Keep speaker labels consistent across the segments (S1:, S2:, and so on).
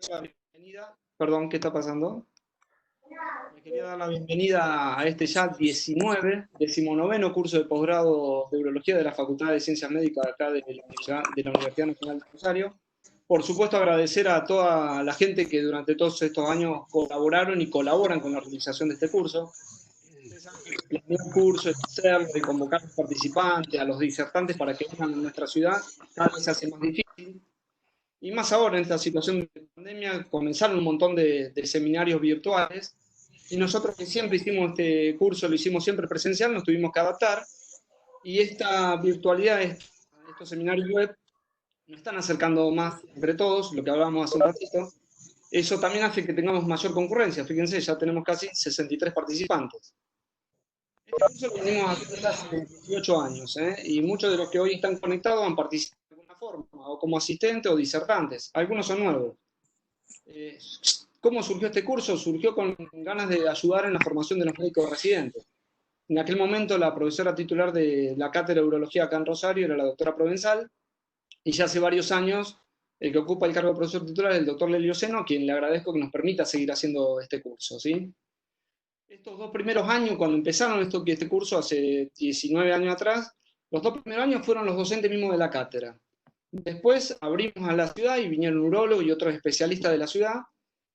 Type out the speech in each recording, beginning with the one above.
S1: la bienvenida. Perdón, ¿qué está pasando? Me quería dar la bienvenida a este ya 19º curso de posgrado de Urología de la Facultad de Ciencias Médicas acá de la Universidad Nacional de Rosario. Por supuesto, agradecer a toda la gente que durante todos estos años colaboraron y colaboran con la realización de este curso. Ustedes saben que planear un curso, de hacerlo, de convocar a los participantes, a los disertantes para que vengan a nuestra ciudad, cada vez se hace más difícil. Y más ahora, en esta situación de pandemia, comenzaron un montón de seminarios virtuales. Y nosotros que siempre hicimos este curso, lo hicimos siempre presencial, nos tuvimos que adaptar. Y esta virtualidad, estos seminarios web, nos están acercando más entre todos, lo que hablábamos hace un ratito. Eso también hace que tengamos mayor concurrencia. Fíjense, ya tenemos casi 63 participantes. Este curso lo venimos haciendo hace 18 años, y muchos de los que hoy están conectados han participado de alguna forma, o como asistentes o disertantes. Algunos son nuevos. Eh, ¿Cómo surgió este curso? Surgió con ganas de ayudar en la formación de los médicos residentes. En aquel momento la profesora titular de la cátedra de urología acá en Rosario era la doctora Provenzal, y ya hace varios años el que ocupa el cargo de profesor titular es el doctor Lelio Seno, a quien le agradezco que nos permita seguir haciendo este curso, ¿sí? Estos 2 primeros años, cuando empezaron este curso hace 19 años atrás, los 2 primeros años fueron los docentes mismos de la cátedra. Después abrimos a la ciudad y vinieron urólogos y otros especialistas de la ciudad.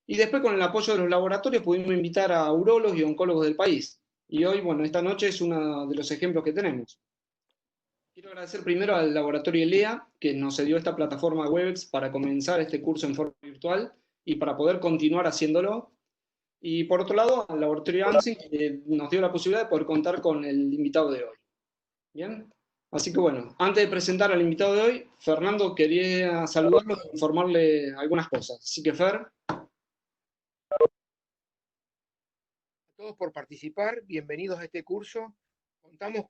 S1: Y después, con el apoyo de los laboratorios, pudimos invitar a urólogos y oncólogos del país. Y hoy, bueno, esta noche es uno de los ejemplos que tenemos. Quiero agradecer primero al laboratorio ELEA, que nos cedió esta plataforma Webex para comenzar este curso en forma virtual y para poder continuar haciéndolo. Y por otro lado, al laboratorio ANSI, que nos dio la posibilidad de poder contar con el invitado de hoy. ¿Bien? Así que bueno, antes de presentar al invitado de hoy, Fernando quería saludarlo e informarle algunas cosas. Así que Fer.
S2: A todos por participar, bienvenidos a este curso. Contamos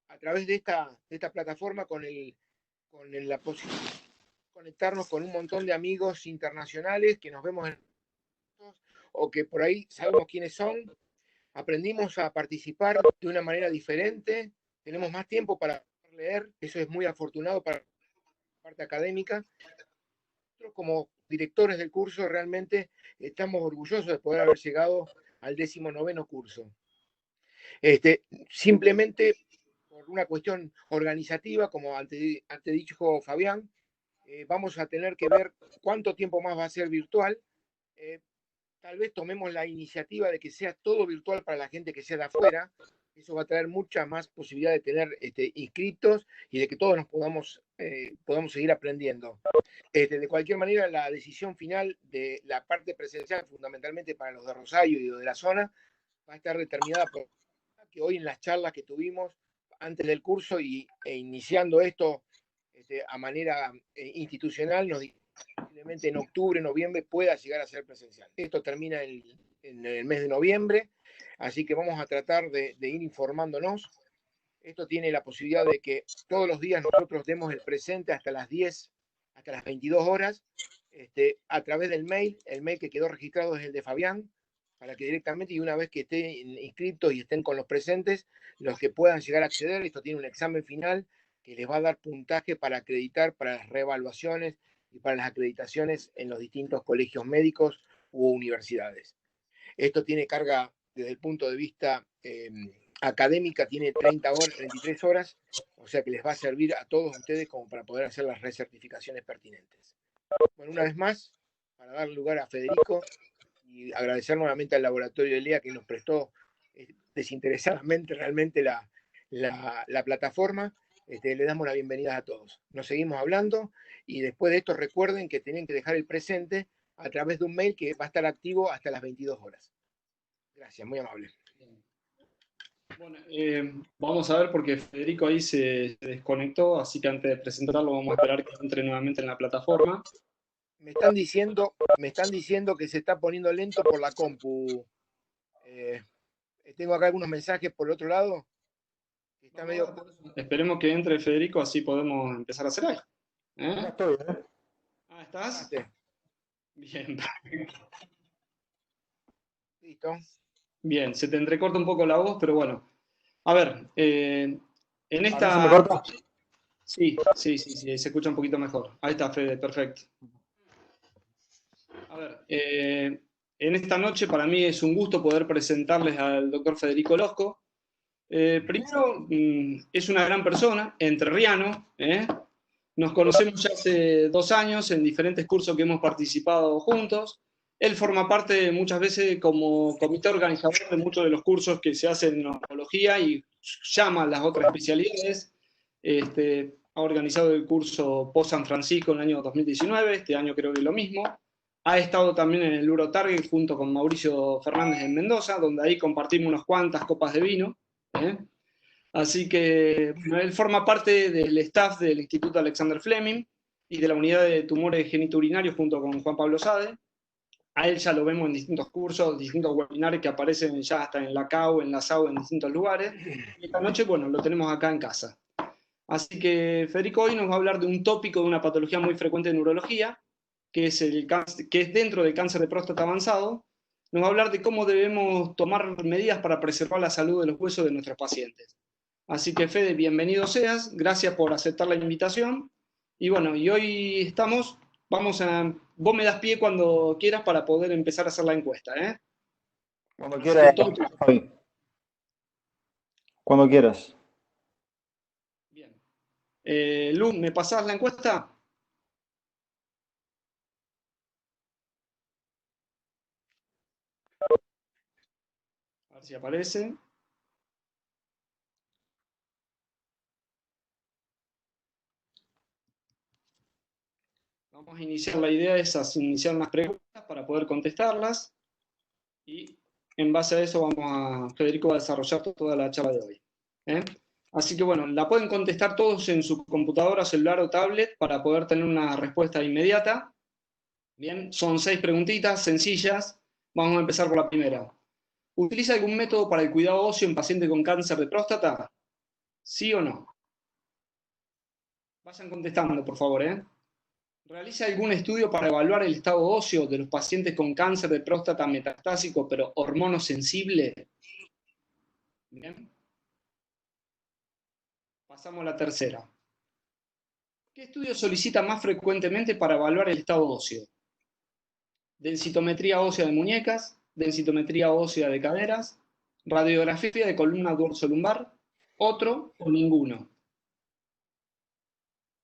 S2: a través de esta plataforma con la posibilidad de conectarnos con un montón de amigos internacionales que nos vemos o que por ahí sabemos quiénes son. Aprendimos a participar de una manera diferente, tenemos más tiempo para leer, eso es muy afortunado para la parte académica. Nosotros, como directores del curso, realmente estamos orgullosos de poder haber llegado al 19º curso. Simplemente por una cuestión organizativa, como ante dicho Fabián, vamos a tener que ver cuánto tiempo más va a ser virtual. Tal vez tomemos la iniciativa de que sea todo virtual para la gente que sea de afuera. Eso va a traer mucha más posibilidad de tener inscritos y de que todos nos podamos seguir aprendiendo. De cualquier manera, la decisión final de la parte presencial, fundamentalmente para los de Rosario y de la zona, va a estar determinada por que hoy en las charlas que tuvimos antes del curso e iniciando esto a manera institucional, nos posiblemente en octubre, noviembre pueda llegar a ser presencial. Esto termina en el mes de noviembre, así que vamos a tratar de ir informándonos. Esto tiene la posibilidad de que todos los días nosotros demos el presente hasta las 10, hasta las 22 horas, a través del mail. El mail que quedó registrado es el de Fabián, para que directamente, y una vez que estén inscritos y estén con los presentes, los que puedan llegar a acceder, esto tiene un examen final que les va a dar puntaje para acreditar para las reevaluaciones y para las acreditaciones en los distintos colegios médicos u universidades. Esto tiene carga desde el punto de vista académica, tiene 30 horas, 33 horas, o sea que les va a servir a todos ustedes como para poder hacer las recertificaciones pertinentes. Bueno, una vez más, para dar lugar a Federico y agradecer nuevamente al laboratorio de ELEA que nos prestó desinteresadamente realmente la plataforma. Le damos la bienvenida a todos. Nos seguimos hablando y después de esto recuerden que tienen que dejar el presente a través de un mail que va a estar activo hasta las 22 horas. Gracias, muy amable.
S1: Bueno, vamos a ver porque Federico ahí se desconectó, así que antes de presentarlo vamos a esperar que entre nuevamente en la plataforma.
S2: Me están diciendo que se está poniendo lento por la compu. Tengo acá algunos mensajes por el otro lado. Está medio...
S1: Esperemos que entre Federico, así podemos empezar a hacer algo.
S2: Ya estoy, ¿eh?
S1: Ah, ¿estás? Bien.
S2: Listo.
S1: Bien, se te entrecorta un poco la voz, pero bueno. A ver, en esta...
S2: ¿Se me corta?
S1: Sí, se escucha un poquito mejor. Ahí está, Fede, perfecto. ver, en esta noche para mí es un gusto poder presentarles al doctor Federico Losco. Primero, es una gran persona, entrerriano, ¿eh? Nos conocemos ya hace 2 años en diferentes cursos que hemos participado juntos. Él forma parte muchas veces como comité organizador de muchos de los cursos que se hacen en oncología y llama a las otras especialidades. Ha organizado el curso Post San Francisco en el año 2019, este año creo que es lo mismo. Ha estado también en el Eurotarget junto con Mauricio Fernández en Mendoza, donde ahí compartimos unas cuantas copas de vino. ¿Eh? Así que bueno, él forma parte del staff del Instituto Alexander Fleming y de la unidad de tumores genitourinarios junto con Juan Pablo Sade. A él ya lo vemos en distintos cursos, distintos webinars que aparecen ya hasta en la CAU, en la SAU, en distintos lugares. Y esta noche, bueno, lo tenemos acá en casa. Así que Federico hoy nos va a hablar de un tópico de una patología muy frecuente en neurología, que es, que es dentro del cáncer de próstata avanzado. Nos va a hablar de cómo debemos tomar medidas para preservar la salud de los huesos de nuestros pacientes. Así que Fede, bienvenido seas, gracias por aceptar la invitación. Y bueno, y hoy vos me das pie cuando quieras para poder empezar a hacer la encuesta, ¿eh?
S3: Cuando quieras, Fabi. Cuando quieras.
S1: Bien. Lu, ¿me pasás la encuesta? A ver si aparece. Vamos a iniciar, la idea es iniciar unas preguntas para poder contestarlas y en base a eso Federico va a desarrollar toda la charla de hoy. ¿Eh? Así que bueno, la pueden contestar todos en su computadora, celular o tablet para poder tener una respuesta inmediata. Bien, son 6 preguntitas sencillas. Vamos a empezar por la primera. ¿Utiliza algún método para el cuidado óseo en pacientes con cáncer de próstata? ¿Sí o no? Vayan contestando, por favor, ¿eh? ¿Realiza algún estudio para evaluar el estado óseo de los pacientes con cáncer de próstata metastásico pero hormonosensible? Bien. Pasamos a la tercera. ¿Qué estudio solicita más frecuentemente para evaluar el estado óseo? Densitometría ósea de muñecas, densitometría ósea de caderas, radiografía de columna dorso-lumbar, otro o ninguno.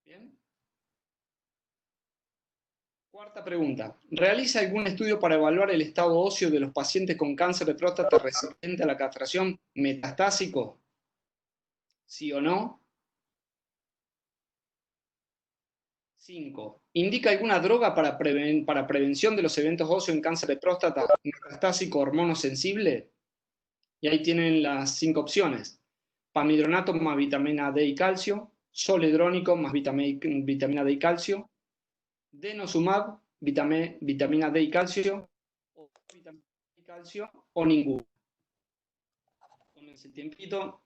S1: Bien. Cuarta pregunta. ¿Realiza algún estudio para evaluar el estado óseo de los pacientes con cáncer de próstata resistente a la castración metastásico? ¿Sí o no? 5. ¿Indica alguna droga para prevención de los eventos óseos en cáncer de próstata metastásico hormonosensible? Y ahí tienen las 5 opciones. Pamidronato más vitamina D y calcio, soledrónico más vitamina D y calcio, denosumab, vitamina D y calcio, o vitamina D y calcio, o ninguno. Tómense el tiempito.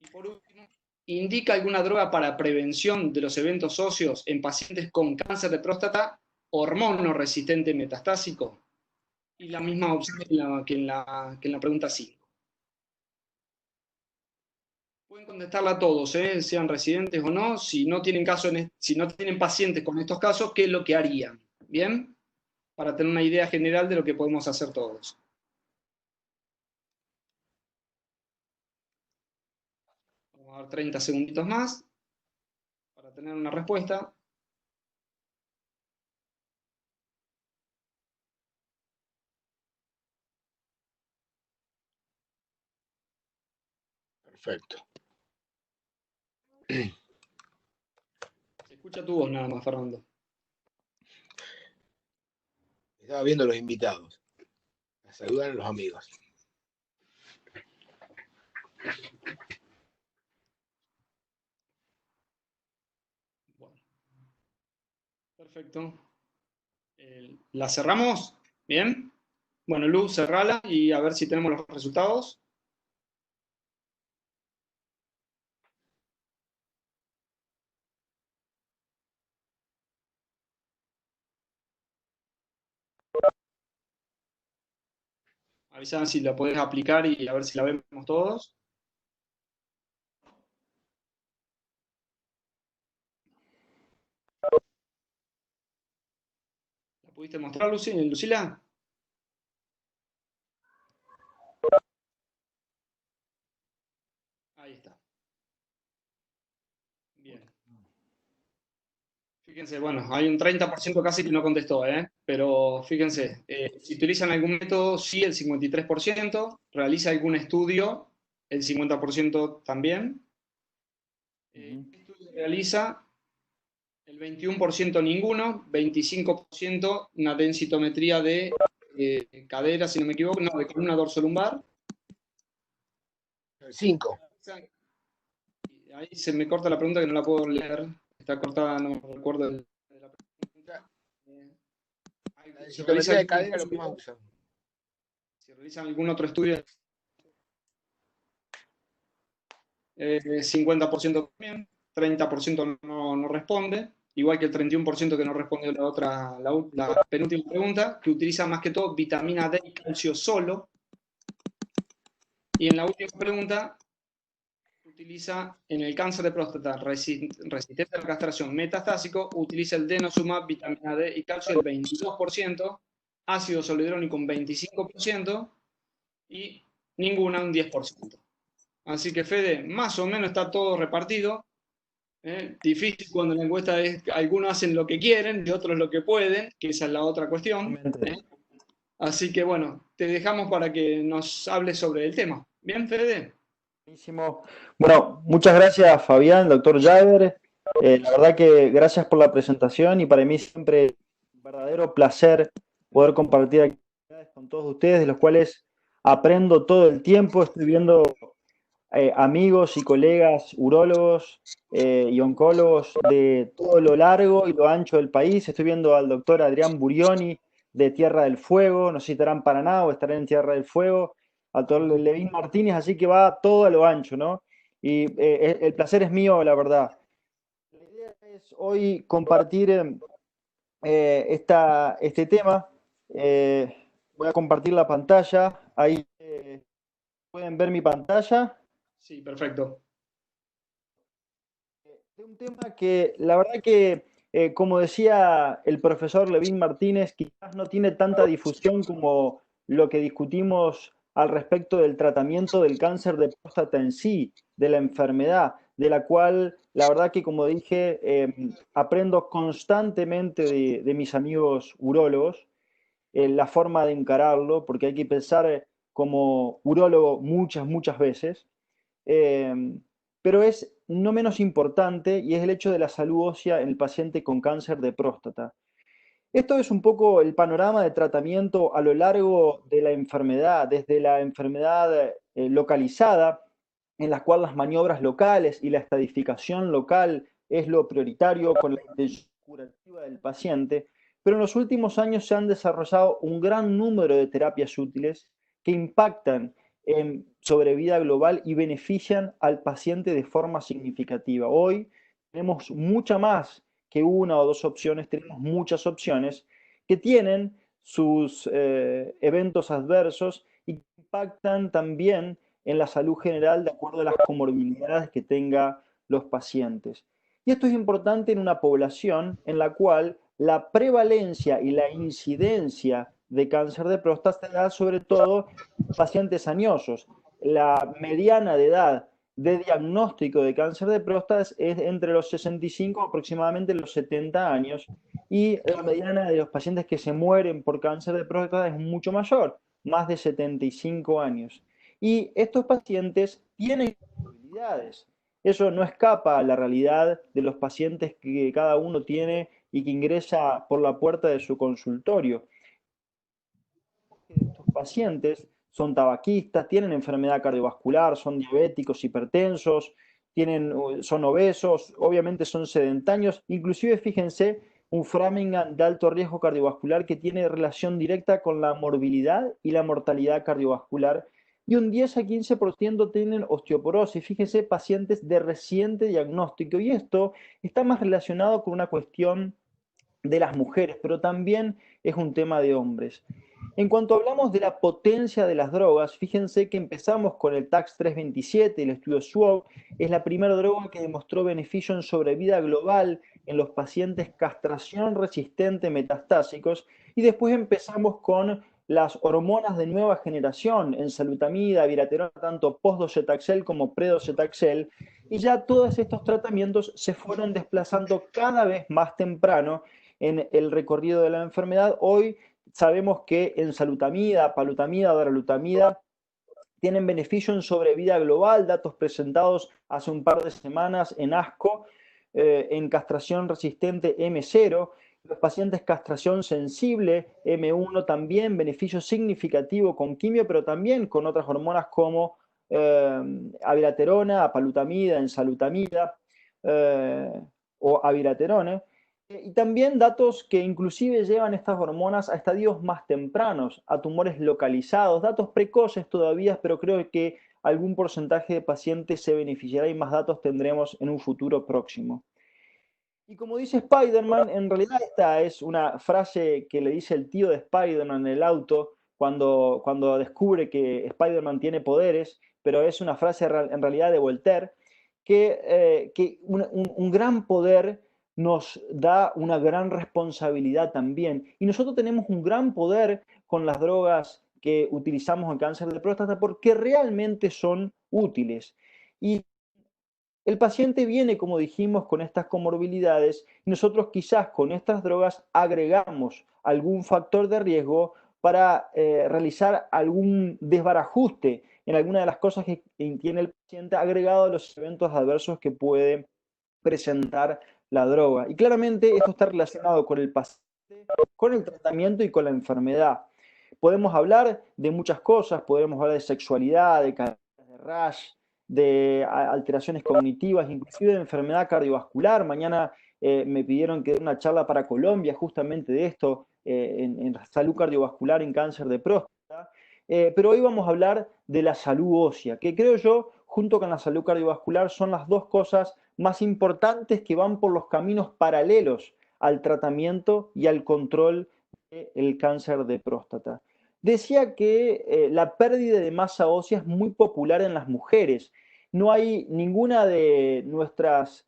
S1: Y por último, ¿indica alguna droga para prevención de los eventos óseos en pacientes con cáncer de próstata hormonoresistente metastásico? Y la misma opción que en la pregunta 5. Pueden contestarla todos, sean residentes o no, si no tienen si no tienen pacientes con estos casos, ¿qué es lo que harían? ¿Bien? Para tener una idea general de lo que podemos hacer todos. Vamos a dar 30 segunditos más para tener una respuesta.
S2: Perfecto.
S1: Se escucha tu voz nada más, Fernando.
S2: Estaba viendo los invitados. A saludar a los amigos.
S1: Bueno. Perfecto. ¿La cerramos? ¿Bien? Bueno, Luz, cerrala y a ver si tenemos los resultados. Avisame si la podés aplicar y a ver si la vemos todos. pudiste mostrar, Lucila? Ahí está. Bien. Fíjense, bueno, hay un 30% casi que no contestó, pero fíjense, si utilizan algún método, sí, el 53%, realiza algún estudio, el 50% también. ¿Qué estudio realiza? El 21% ninguno, 25% una densitometría de cadera, si no me equivoco, no, de columna dorsolumbar.
S2: 5.
S1: Ahí se me corta la pregunta que no la puedo leer. Está cortada, no me recuerdo de la pregunta.
S2: La densitometría de cadera es lo que más usan.
S1: Si realizan algún otro estudio, 50% también, 30% no responde, igual que el 31% que no respondió la penúltima pregunta, que utiliza más que todo vitamina D y calcio solo. Y en la última pregunta, utiliza en el cáncer de próstata resistente a la castración metastásico, utiliza el denosumab, vitamina D y calcio el 22%, ácido zoledrónico un 25% y ninguna un 10%. Así que, Fede, más o menos está todo repartido. Difícil cuando la encuesta es algunos hacen lo que quieren y otros lo que pueden, que esa es la otra cuestión. Así que, bueno, te dejamos para que nos hables sobre el tema. ¿Bien, Fede?
S3: Buenísimo. Bueno, muchas gracias, Fabián, doctor Jaeger. La verdad que gracias por la presentación y para mí siempre un verdadero placer poder compartir actividades con todos ustedes, de los cuales aprendo todo el tiempo. Estoy viendo amigos y colegas urólogos y oncólogos de todo lo largo y lo ancho del país. Estoy viendo al doctor Adrián Burioni de Tierra del Fuego, no sé si estarán en Paraná o estarán en Tierra del Fuego, al doctor Levín Martínez, así que va todo a lo ancho, ¿no? Y el placer es mío, la verdad. La idea es hoy compartir este tema. Voy a compartir la pantalla. Ahí pueden ver mi pantalla.
S1: Sí, perfecto.
S3: Un tema que la verdad que, como decía el profesor Levín Martínez, quizás no tiene tanta difusión como lo que discutimos al respecto del tratamiento del cáncer de próstata en sí, de la enfermedad, de la cual la verdad que, como dije, aprendo constantemente de mis amigos urólogos, la forma de encararlo, porque hay que pensar como urólogo muchas veces. Eh, pero es no menos importante y es el hecho de la salud ósea en el paciente con cáncer de próstata. Esto es un poco el panorama de tratamiento a lo largo de la enfermedad, desde la enfermedad localizada, en la cual las maniobras locales y la estadificación local es lo prioritario con la intención curativa del paciente, pero en los últimos años se han desarrollado un gran número de terapias útiles que impactan en sobrevida global y benefician al paciente de forma significativa. Hoy tenemos mucha más que una o dos opciones, tenemos muchas opciones que tienen sus eventos adversos y que impactan también en la salud general de acuerdo a las comorbilidades que tenga los pacientes. Y esto es importante en una población en la cual la prevalencia y la incidencia de cáncer de próstata se da sobre todo en pacientes añosos. La mediana de edad de diagnóstico de cáncer de próstata es entre los 65 aproximadamente los 70 años y la mediana de los pacientes que se mueren por cáncer de próstata es mucho mayor, más de 75 años. Y estos pacientes tienen comorbilidades. Eso no escapa a la realidad de los pacientes que cada uno tiene y que ingresa por la puerta de su consultorio. Estos pacientes son tabaquistas, tienen enfermedad cardiovascular, son diabéticos, hipertensos, son obesos, obviamente son sedentarios, inclusive fíjense un Framingham de alto riesgo cardiovascular que tiene relación directa con la morbilidad y la mortalidad cardiovascular y un 10 a 15% tienen osteoporosis, fíjese pacientes de reciente diagnóstico y esto está más relacionado con una cuestión de las mujeres, pero también es un tema de hombres. En cuanto hablamos de la potencia de las drogas, fíjense que empezamos con el TAX 327, el estudio SWOG, es la primera droga que demostró beneficio en sobrevida global en los pacientes castración resistente metastásicos, y después empezamos con las hormonas de nueva generación, enzalutamida, viraterona, tanto post-docetaxel como pre-docetaxel, y ya todos estos tratamientos se fueron desplazando cada vez más temprano en el recorrido de la enfermedad. Hoy sabemos que enzalutamida, palutamida, daralutamida tienen beneficio en sobrevida global, datos presentados hace un par de semanas en ASCO, en castración resistente M0, los pacientes castración sensible M1 también, beneficio significativo con quimio, pero también con otras hormonas como abiraterona, apalutamida, enzalutamida o abiraterona. Y también datos que inclusive llevan estas hormonas a estadios más tempranos, a tumores localizados, datos precoces todavía, pero creo que algún porcentaje de pacientes se beneficiará y más datos tendremos en un futuro próximo. Y como dice Spider-Man, en realidad esta es una frase que le dice el tío de Spider-Man en el auto cuando descubre que Spider-Man tiene poderes, pero es una frase en realidad de Voltaire, que un gran poder nos da una gran responsabilidad también. Y nosotros tenemos un gran poder con las drogas que utilizamos en cáncer de próstata porque realmente son útiles. Y el paciente viene, como dijimos, con estas comorbilidades y nosotros quizás con estas drogas agregamos algún factor de riesgo para realizar algún desbarajuste en alguna de las cosas que tiene el paciente agregado a los eventos adversos que puede presentar la droga. Y claramente esto está relacionado con el paciente, con el tratamiento y con la enfermedad. Podemos hablar de muchas cosas, podemos hablar de sexualidad, de cadenas de rash, de alteraciones cognitivas, inclusive de enfermedad cardiovascular. Mañana me pidieron que dé una charla para Colombia justamente de esto, en salud cardiovascular en cáncer de próstata. Pero hoy vamos a hablar de la salud ósea, que creo yo, junto con la salud cardiovascular, son las dos cosas más importantes que van por los caminos paralelos al tratamiento y al control del cáncer de próstata. Decía que la pérdida de masa ósea es muy popular en las mujeres. No hay ninguna de nuestras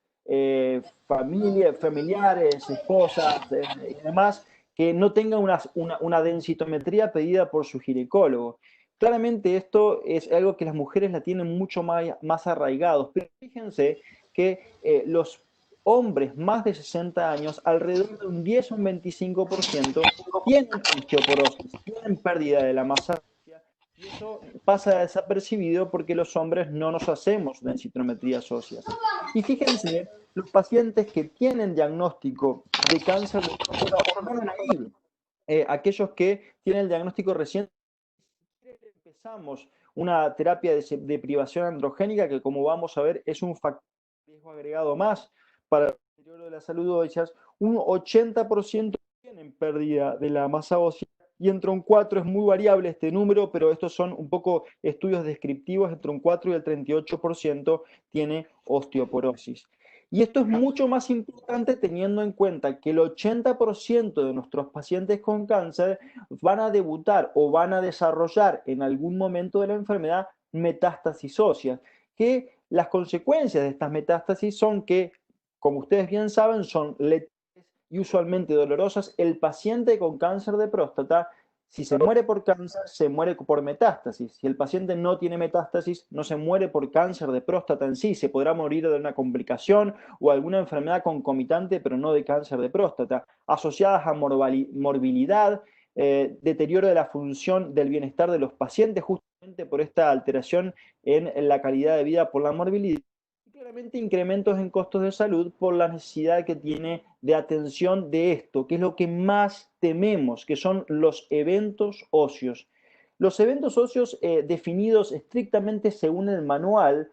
S3: familiares, esposas y demás que no tenga una densitometría pedida por su ginecólogo. Claramente esto es algo que las mujeres la tienen mucho más arraigados, pero fíjense que los hombres más de 60 años, alrededor de un 10 o un 25%, tienen osteoporosis, tienen pérdida de la masa ósea, y eso pasa desapercibido porque los hombres no nos hacemos densitometrías óseas. Y fíjense, los pacientes que tienen diagnóstico de cáncer de próstata hormona naive, aquellos que tienen el diagnóstico reciente, empezamos una terapia de privación androgénica que, como vamos a ver, es un factor de riesgo agregado más para el deterioro de la salud ósea. Un 80% tienen pérdida de la masa ósea y entre un 4 es muy variable este número, pero estos son un poco estudios descriptivos, entre un 4 y el 38% tiene osteoporosis. Y esto es mucho más importante teniendo en cuenta que el 80% de nuestros pacientes con cáncer van a debutar o van a desarrollar en algún momento de la enfermedad metástasis óseas, que las consecuencias de estas metástasis son que, como ustedes bien saben, son letales y usualmente dolorosas. El paciente con cáncer de próstata, si se muere por cáncer, se muere por metástasis. Si el paciente no tiene metástasis, no se muere por cáncer de próstata en sí, se podrá morir de una complicación o alguna enfermedad concomitante, pero no de cáncer de próstata, asociadas a morbilidad, deterioro de la función del bienestar de los pacientes, justamente por esta alteración en la calidad de vida por la morbilidad. Y claramente incrementos en costos de salud por la necesidad que tiene de atención de esto, que es lo que más tememos, que son los eventos óseos. Los eventos óseos definidos estrictamente según el manual,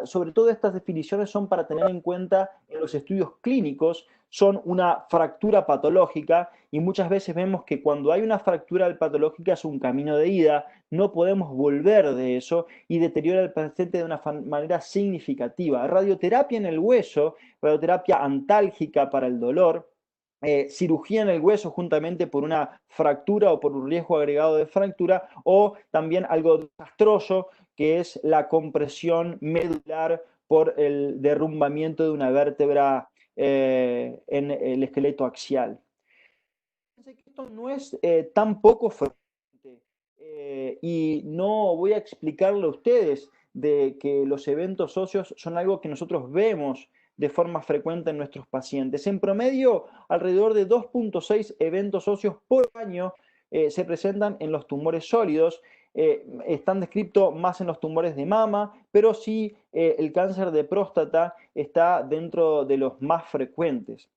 S3: sobre todo estas definiciones son para tener en cuenta en los estudios clínicos, son una fractura patológica y muchas veces vemos que cuando hay una fractura patológica es un camino de ida, no podemos volver de eso y deteriora al paciente de una manera significativa. Radioterapia en el hueso, radioterapia antálgica para el dolor, cirugía en el hueso juntamente por una fractura o por un riesgo agregado de fractura, o también algo desastroso que es la compresión medular por el derrumbamiento de una vértebra en el esqueleto axial. Esto no es tan poco frecuente y no voy a explicarle a ustedes de que los eventos óseos son algo que nosotros vemos de forma frecuente en nuestros pacientes. En promedio, alrededor de 2.6 eventos óseos por año se presentan en los tumores sólidos. Están descritos más en los tumores de mama, pero sí el cáncer de próstata está dentro de los más frecuentes.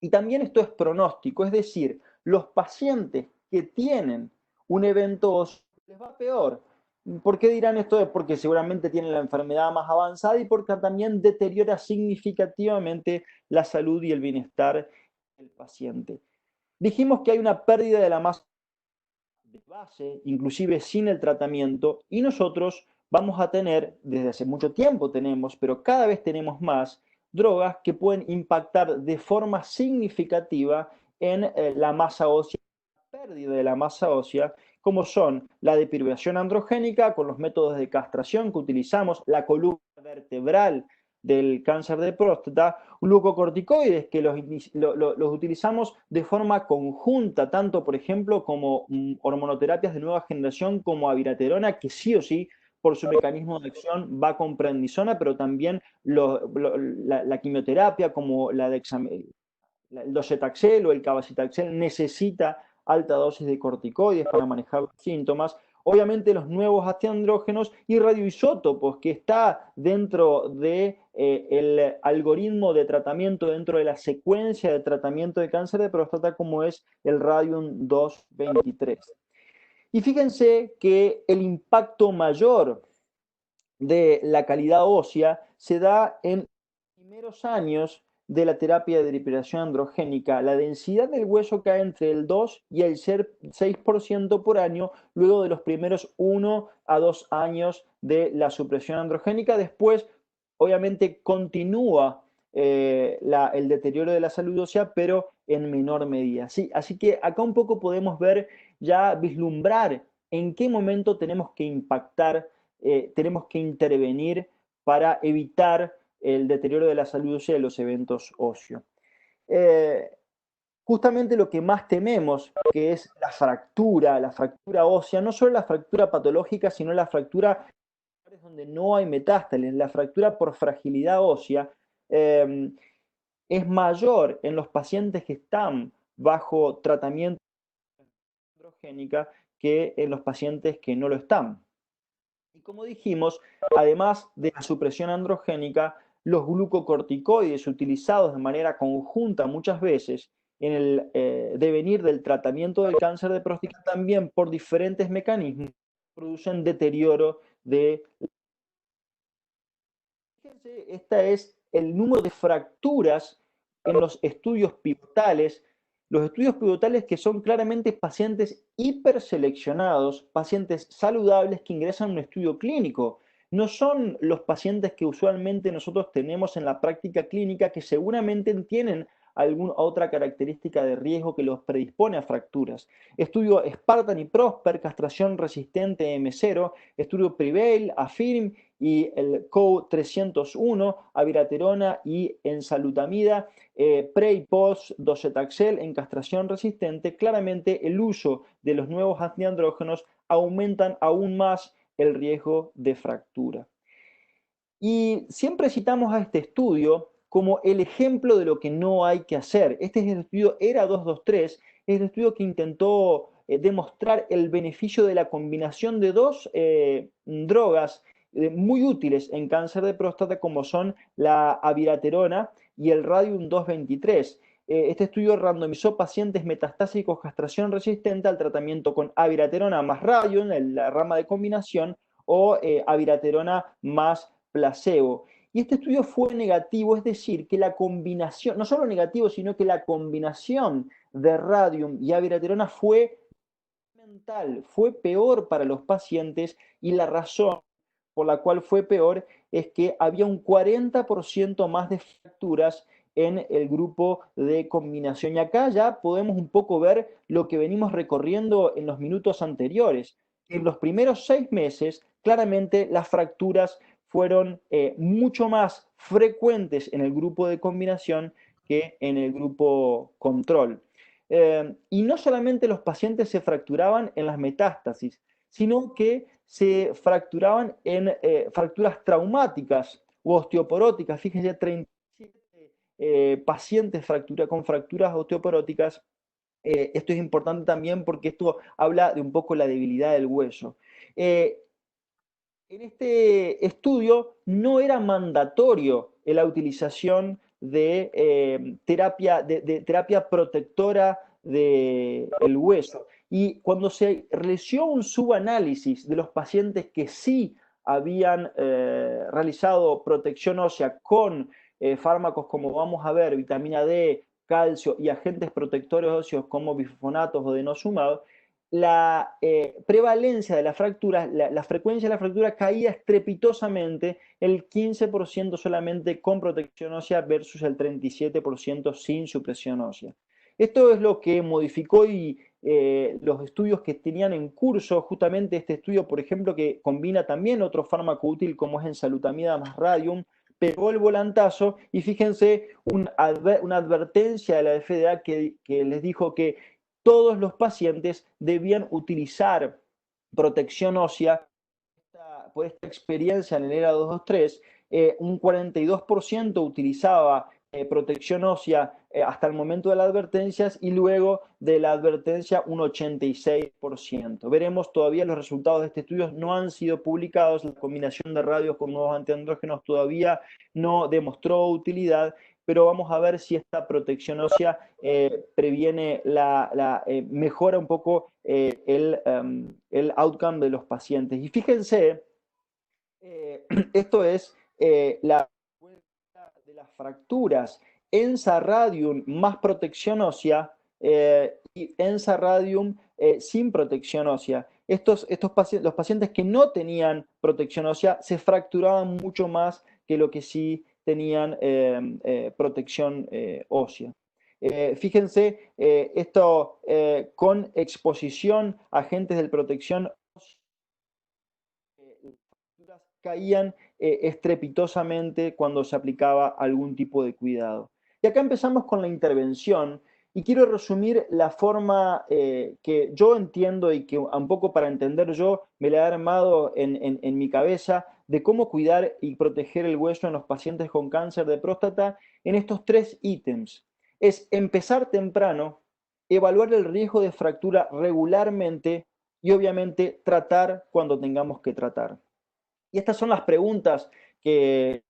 S3: Y también esto es pronóstico, es decir, los pacientes que tienen un evento óseo les va peor. ¿Por qué dirán esto? Porque seguramente tienen la enfermedad más avanzada y porque también deteriora significativamente la salud y el bienestar del paciente. Dijimos que hay una pérdida de la masa de base, inclusive sin el tratamiento, y nosotros vamos a tener, desde hace mucho tiempo tenemos, pero cada vez tenemos más, drogas que pueden impactar de forma significativa en la masa ósea, pérdida de la masa ósea, como son la deprivación androgénica con los métodos de castración que utilizamos, la columna vertebral del cáncer de próstata, glucocorticoides que los utilizamos de forma conjunta, tanto por ejemplo como hormonoterapias de nueva generación como abiraterona, que sí o sí por su mecanismo de acción va con prednisona, pero también la quimioterapia como el docetaxel o el cabazitaxel necesita alta dosis de corticoides para manejar los síntomas. Obviamente los nuevos antiandrógenos y radioisótopos que está dentro del algoritmo de tratamiento, dentro de la secuencia de tratamiento de cáncer de próstata, como es el radium 223. Y fíjense que el impacto mayor de la calidad ósea se da en los primeros años de la terapia de depilación androgénica. La densidad del hueso cae entre el 2 y el 6% por año luego de los primeros 1 a 2 años de la supresión androgénica. Después, obviamente, continúa el deterioro de la salud ósea, pero en menor medida. ¿Sí? Así que acá un poco podemos ver, ya vislumbrar en qué momento tenemos que impactar, tenemos que intervenir para evitar el deterioro de la salud ósea y los eventos óseos. Justamente lo que más tememos, que es la fractura ósea, no solo la fractura patológica, sino la fractura donde no hay metástasis, la fractura por fragilidad ósea, es mayor en los pacientes que están bajo tratamiento androgénica que en los pacientes que no lo están. Y como dijimos, además de la supresión androgénica, los glucocorticoides utilizados de manera conjunta muchas veces en el devenir del tratamiento del cáncer de próstata también por diferentes mecanismos producen deterioro de... Fíjense, este es el número de fracturas en los estudios pivotales. Los estudios pivotales que son claramente pacientes hiperseleccionados, pacientes saludables que ingresan a un estudio clínico. No son los pacientes que usualmente nosotros tenemos en la práctica clínica que seguramente tienen alguna otra característica de riesgo que los predispone a fracturas. Estudio Spartan y Prosper, castración resistente M0, estudio Prevail, Affirm y el COU301, abiraterona y enzalutamida, pre y post docetaxel en castración resistente. Claramente el uso de los nuevos antiandrógenos aumentan aún más el riesgo de fractura. Y siempre citamos a este estudio como el ejemplo de lo que no hay que hacer. Este es el estudio ERA 223, es el estudio que intentó demostrar el beneficio de la combinación de dos drogas muy útiles en cáncer de próstata, como son la abiraterona y el radium 223. Este estudio randomizó pacientes metastásicos castración resistente al tratamiento con abiraterona más radium, en la rama de combinación, o abiraterona más placebo. Y este estudio fue negativo, es decir, que la combinación, no solo negativo, sino que la combinación de radium y abiraterona fue mental, fue peor para los pacientes, y la razón por la cual fue peor es que había un 40% más de fracturas en el grupo de combinación. Y acá ya podemos un poco ver lo que venimos recorriendo en los minutos anteriores. En los primeros 6 meses, claramente las fracturas fueron mucho más frecuentes en el grupo de combinación que en el grupo control. Y no solamente los pacientes se fracturaban en las metástasis, sino que se fracturaban en fracturas traumáticas u osteoporóticas. Fíjense, 37 pacientes con fracturas osteoporóticas. Esto es importante también porque esto habla de un poco la debilidad del hueso. En este estudio no era mandatorio la utilización de, terapia protectora del hueso. Y cuando se realizó un subanálisis de los pacientes que sí habían realizado protección ósea con fármacos como vamos a ver, vitamina D, calcio y agentes protectores óseos como bifosfonatos o denosumab, la prevalencia de las fracturas, la frecuencia de la fractura caía estrepitosamente, el 15% solamente con protección ósea versus el 37% sin supresión ósea. Esto es lo que modificó y los estudios que tenían en curso, justamente este estudio, por ejemplo, que combina también otro fármaco útil como es enzalutamida más radium, pegó el volantazo y fíjense una advertencia de la FDA que les dijo que todos los pacientes debían utilizar protección ósea. Por esta experiencia en el ERA 223, un 42% utilizaba protección ósea hasta el momento de las advertencias y luego de la advertencia un 86%. Veremos, todavía los resultados de este estudio no han sido publicados, la combinación de radios con nuevos antiandrógenos todavía no demostró utilidad, pero vamos a ver si esta protección ósea previene mejora un poco el outcome de los pacientes. Y fíjense, esto es la de las fracturas ENSA radium más protección ósea y ENSA radium sin protección ósea. Los pacientes que no tenían protección ósea se fracturaban mucho más que lo que sí tenían protección ósea. Fíjense, esto con exposición a agentes de protección ósea, caían estrepitosamente cuando se aplicaba algún tipo de cuidado. Y acá empezamos con la intervención y quiero resumir la forma que yo entiendo y que un poco para entender yo me la he armado en mi cabeza de cómo cuidar y proteger el hueso en los pacientes con cáncer de próstata en estos 3 ítems. Es empezar temprano, evaluar el riesgo de fractura regularmente y obviamente tratar cuando tengamos que tratar. Y estas son las preguntas que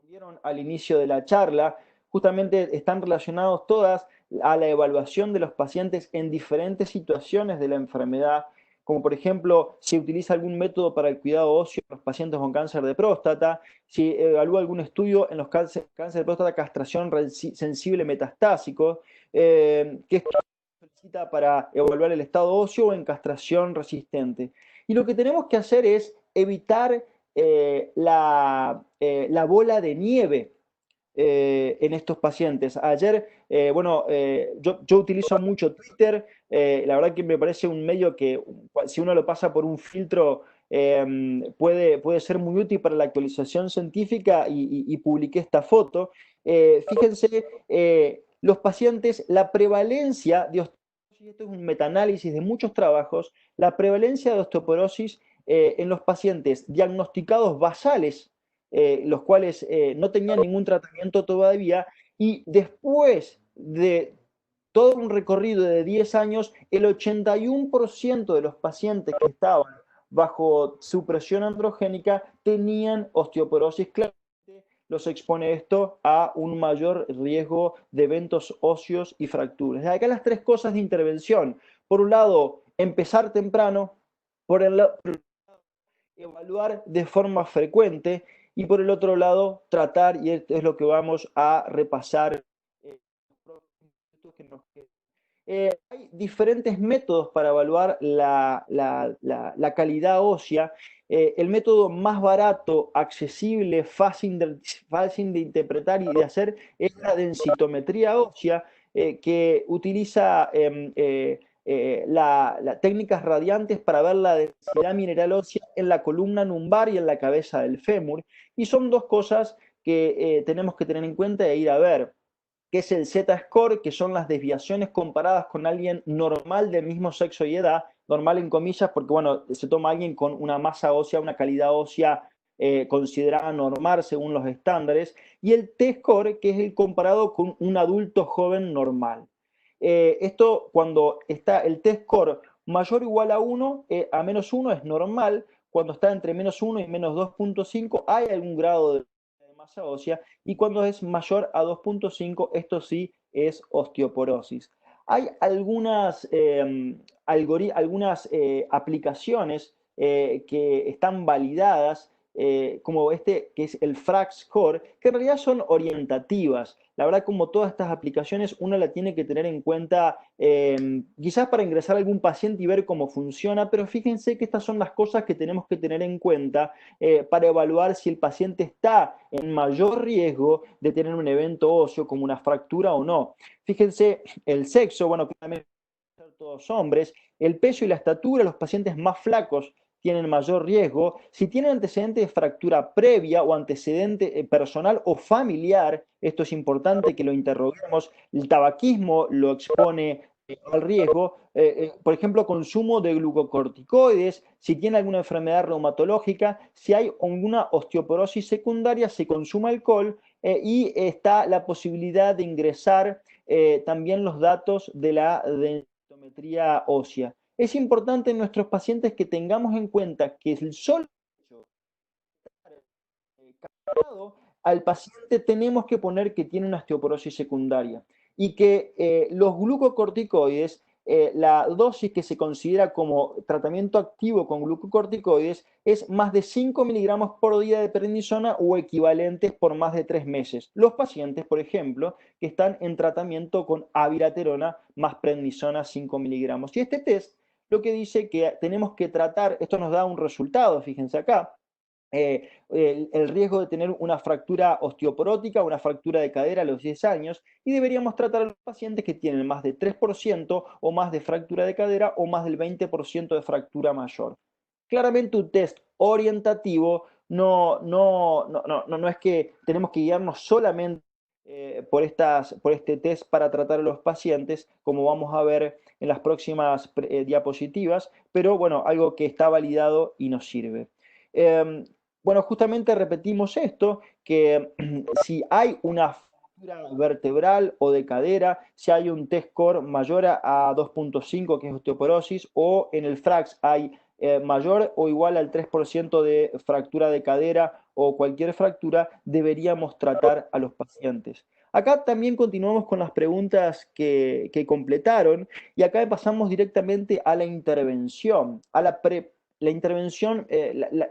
S3: vieron al inicio de la charla. Justamente están relacionadas todas a la evaluación de los pacientes en diferentes situaciones de la enfermedad, como por ejemplo, si utiliza algún método para el cuidado óseo en los pacientes con cáncer de próstata, si evalúa algún estudio en los cáncer de próstata, castración sensible metastásico, qué solicita para evaluar el estado óseo o en castración resistente. Y lo que tenemos que hacer es evitar la bola de nieve en estos pacientes. Ayer, yo utilizo mucho Twitter, la verdad que me parece un medio que si uno lo pasa por un filtro puede ser muy útil para la actualización científica y publiqué esta foto. Fíjense, los pacientes, la prevalencia de osteoporosis, esto es un metaanálisis de muchos trabajos, la prevalencia de osteoporosis en los pacientes diagnosticados basales, los cuales no tenían ningún tratamiento todavía, y después de todo un recorrido de 10 años, el 81% de los pacientes que estaban bajo supresión androgénica tenían osteoporosis. Claramente los expone esto a un mayor riesgo de eventos óseos y fracturas. Acá las 3 cosas de intervención. Por un lado, empezar temprano. Por el lado, evaluar de forma frecuente y por el otro lado tratar, y esto es lo que vamos a repasar Hay diferentes métodos para evaluar la calidad ósea. El método más barato, accesible, fácil de interpretar y de hacer es la densitometría ósea, que utiliza técnicas radiantes para ver la densidad mineral ósea en la columna lumbar y en la cabeza del fémur. Y son dos cosas que tenemos que tener en cuenta e ir a ver, que es el Z-score, que son las desviaciones comparadas con alguien normal del mismo sexo y edad, normal en comillas, porque bueno, se toma alguien con una masa ósea, una calidad ósea considerada normal según los estándares, y el T-score, que es el comparado con un adulto joven normal. Esto, cuando está el T-score mayor o igual a 1, a menos 1 es normal. Cuando está entre menos 1 y menos 2.5 hay algún grado de masa ósea, y cuando es mayor a 2.5, esto sí es osteoporosis. Hay algunas aplicaciones que están validadas, como este, que es el FRAX Score, que en realidad son orientativas. La verdad, como todas estas aplicaciones, uno la tiene que tener en cuenta, quizás para ingresar a algún paciente y ver cómo funciona, pero fíjense que estas son las cosas que tenemos que tener en cuenta para evaluar si el paciente está en mayor riesgo de tener un evento óseo como una fractura o no. Fíjense, el sexo, bueno, claramente todos hombres, el peso y la estatura, los pacientes más flacos tienen mayor riesgo. Si tienen antecedente de fractura previa o antecedente personal o familiar, esto es importante que lo interroguemos. El tabaquismo lo expone al riesgo. Por ejemplo, consumo de glucocorticoides, si tiene alguna enfermedad reumatológica, si hay alguna osteoporosis secundaria, se consume alcohol, y está la posibilidad de ingresar también los datos de la densitometría ósea. Es importante en nuestros pacientes que tengamos en cuenta que el solo hecho de estar al paciente tenemos que poner que tiene una osteoporosis secundaria, y que los glucocorticoides, la dosis que se considera como tratamiento activo con glucocorticoides es más de 5 miligramos por día de prednisona o equivalentes por más de 3 meses. Los pacientes, por ejemplo, que están en tratamiento con abiraterona más prednisona 5 miligramos. Y este test lo que dice que tenemos que tratar, esto nos da un resultado, fíjense acá, el riesgo de tener una fractura osteoporótica, una fractura de cadera a los 10 años, y deberíamos tratar a los pacientes que tienen más de 3% o más de fractura de cadera o más del 20% de fractura mayor. Claramente un test orientativo no es que tenemos que guiarnos solamente por este test para tratar a los pacientes, como vamos a ver en las próximas diapositivas, pero bueno, algo que está validado y nos sirve. Bueno, justamente repetimos esto, que si hay una fractura vertebral o de cadera, si hay un T-score mayor a 2.5, que es osteoporosis, o en el FRAX hay mayor o igual al 3% de fractura de cadera o cualquier fractura, deberíamos tratar a los pacientes. Acá también continuamos con las preguntas que completaron, y acá pasamos directamente a la intervención, a la intervención,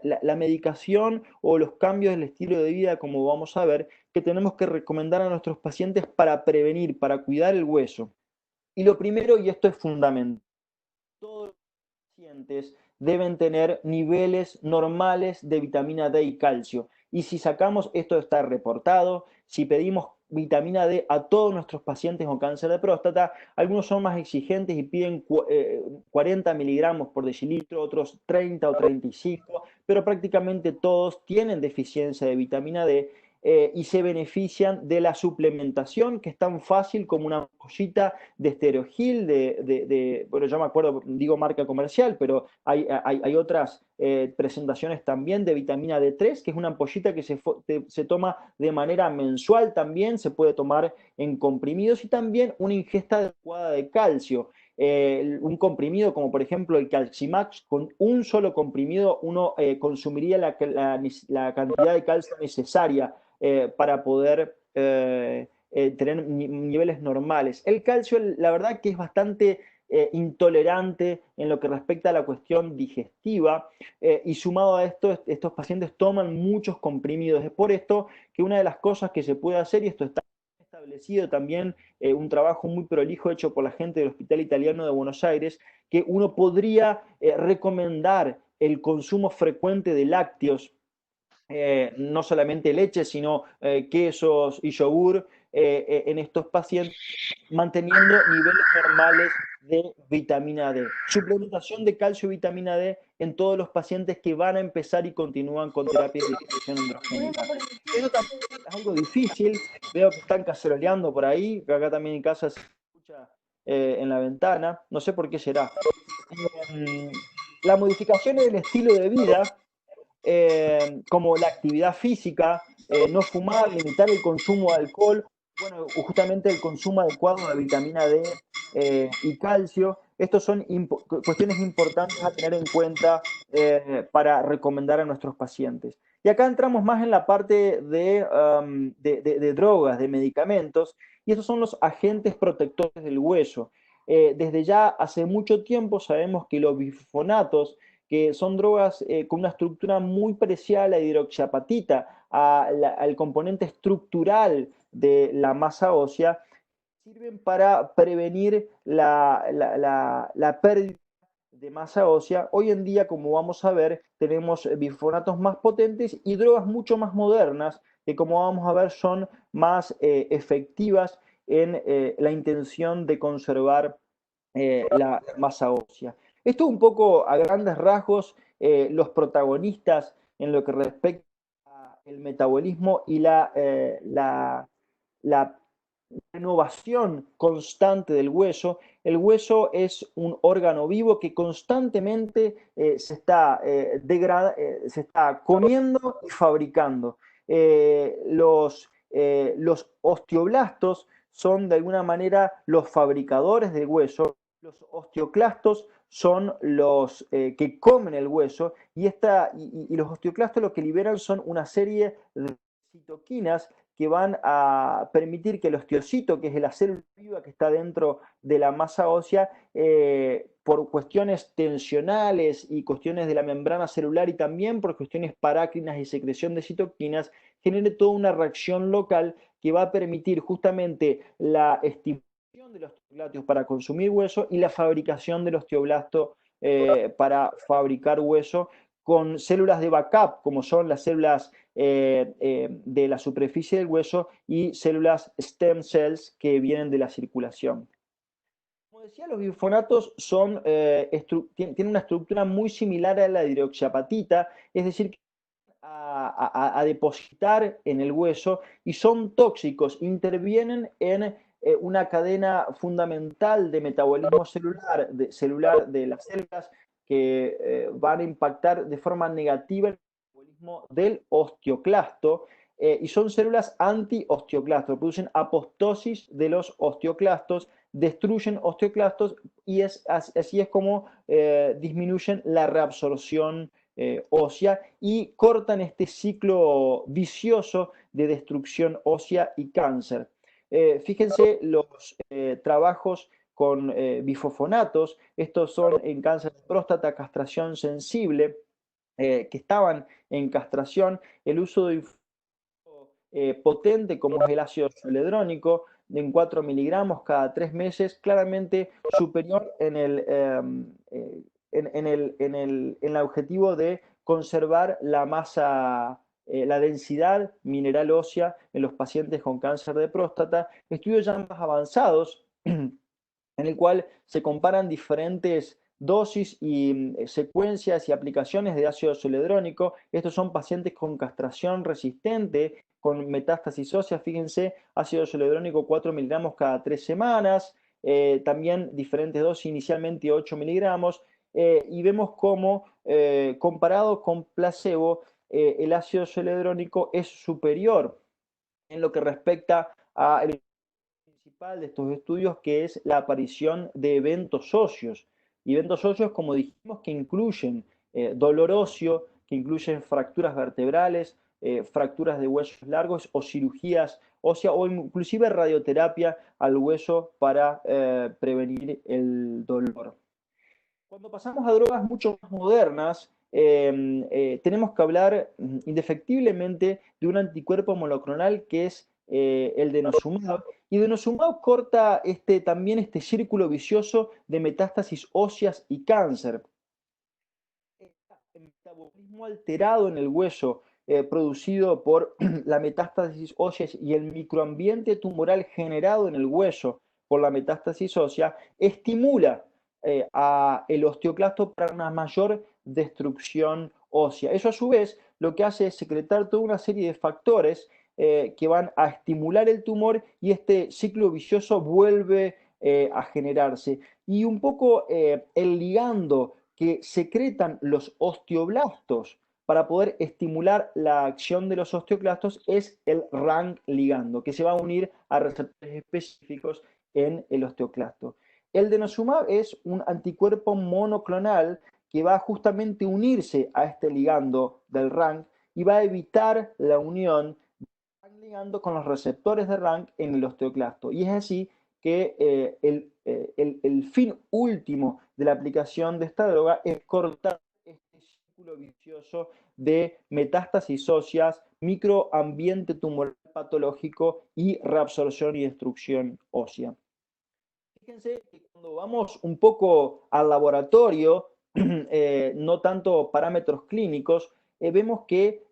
S3: la medicación o los cambios del estilo de vida, como vamos a ver, que tenemos que recomendar a nuestros pacientes para prevenir, para cuidar el hueso. Y lo primero, y esto es fundamental, todos los pacientes deben tener niveles normales de vitamina D y calcio. Y si sacamos, esto está reportado, si pedimos vitamina D a todos nuestros pacientes con cáncer de próstata, algunos son más exigentes y piden 40 miligramos por decilitro, otros 30 o 35, pero prácticamente todos tienen deficiencia de vitamina D, y se benefician de la suplementación, que es tan fácil como una ampollita de Esterohil, bueno, yo me acuerdo, digo marca comercial, pero hay otras presentaciones también de vitamina D3, que es una ampollita que se toma de manera mensual también, se puede tomar en comprimidos, y también una ingesta adecuada de calcio. Un comprimido como por ejemplo el Calcimax, con un solo comprimido uno consumiría la cantidad de calcio necesaria para poder tener niveles normales. El calcio, la verdad que es bastante intolerante en lo que respecta a la cuestión digestiva, y sumado a esto, estos pacientes toman muchos comprimidos. Es por esto que una de las cosas que se puede hacer, y esto está establecido establecido también un trabajo muy prolijo hecho por la gente del Hospital Italiano de Buenos Aires, que uno podría recomendar el consumo frecuente de lácteos, no solamente leche, sino quesos y yogur en estos pacientes, manteniendo niveles normales de vitamina D. Suplementación de calcio y vitamina D en todos los pacientes que van a empezar y continúan con terapias de disminución androgénica. Eso también es algo difícil. Veo que están caceroleando por ahí, que acá también en casa se escucha en la ventana. No sé por qué será. La modificación del estilo de vida, como la actividad física, no fumar, limitar el consumo de alcohol, bueno, justamente el consumo adecuado de vitamina D y calcio. Estos son cuestiones importantes a tener en cuenta para recomendar a nuestros pacientes. Y acá entramos más en la parte de drogas, de medicamentos, y estos son los agentes protectores del hueso. Desde ya hace mucho tiempo sabemos que los bifonatos, que son drogas con una estructura muy parecida a la hidroxiapatita, al componente estructural de la masa ósea, sirven para prevenir la pérdida de masa ósea. Hoy en día, como vamos a ver, tenemos bifonatos más potentes y drogas mucho más modernas, que como vamos a ver son más efectivas en la intención de conservar la masa ósea. Esto un poco a grandes rasgos, los protagonistas en lo que respecta al metabolismo y la renovación constante del hueso. El hueso es un órgano vivo que constantemente se está comiendo y fabricando. Los osteoblastos son de alguna manera los fabricadores del hueso. Los osteoclastos son los que comen el hueso y los osteoclastos lo que liberan son una serie de citoquinas que van a permitir que el osteocito, que es la célula viva que está dentro de la masa ósea, por cuestiones tensionales y cuestiones de la membrana celular y también por cuestiones parácrinas y secreción de citoquinas, genere toda una reacción local que va a permitir justamente la estimulación de los osteoclatos para consumir hueso y la fabricación del osteoblasto para fabricar hueso, con células de backup, como son las células de la superficie del hueso y células stem cells que vienen de la circulación. Como decía, los bifonatos tienen una estructura muy similar a la hidroxiapatita, es decir, que a depositar en el hueso y son tóxicos, intervienen en una cadena fundamental de metabolismo celular de las células que van a impactar de forma negativa el metabolismo del osteoclasto y son células anti-osteoclastos, producen apostosis de los osteoclastos, destruyen osteoclastos y así es como disminuyen la reabsorción ósea y cortan este ciclo vicioso de destrucción ósea y cáncer. Fíjense los trabajos con bifosfonatos, estos son en cáncer de próstata, castración sensible, que estaban en castración, el uso de potente como es el ácido zoledrónico en 4 miligramos cada 3 meses, claramente superior en el objetivo de conservar la masa, la densidad mineral ósea en los pacientes con cáncer de próstata. Estudios ya más avanzados en el cual se comparan diferentes dosis y secuencias y aplicaciones de ácido zoledrónico. Estos son pacientes con castración resistente, con metástasis ósea, fíjense, ácido zoledrónico 4 miligramos cada 3 semanas, también diferentes dosis, inicialmente 8 miligramos, y vemos cómo, comparado con placebo, el ácido zoledrónico es superior en lo que respecta al principal de estos estudios, que es la aparición de eventos óseos. Y eventos óseos, como dijimos, que incluyen dolor óseo, que incluyen fracturas vertebrales, fracturas de huesos largos o cirugías óseas o inclusive radioterapia al hueso para prevenir el dolor. Cuando pasamos a drogas mucho más modernas, tenemos que hablar indefectiblemente de un anticuerpo monoclonal que es el denosumab Y denosumab corta también este círculo vicioso de metástasis óseas y cáncer. El metabolismo alterado en el hueso producido por la metástasis ósea y el microambiente tumoral generado en el hueso por la metástasis ósea estimula a el osteoclasto para una mayor destrucción ósea. Eso a su vez lo que hace es secretar toda una serie de factores que van a estimular el tumor y este ciclo vicioso vuelve a generarse. Y un poco el ligando que secretan los osteoblastos para poder estimular la acción de los osteoclastos es el RANK ligando, que se va a unir a receptores específicos en el osteoclasto. El denosumab es un anticuerpo monoclonal que va a justamente unirse a este ligando del RANK y va a evitar la unión del RANK ligando con los receptores de RANK en el osteoclasto. Y es así que el fin último de la aplicación de esta droga es cortar este círculo vicioso de metástasis óseas, microambiente tumoral patológico y reabsorción y destrucción ósea. Fíjense que cuando vamos un poco al laboratorio, no tanto parámetros clínicos, vemos que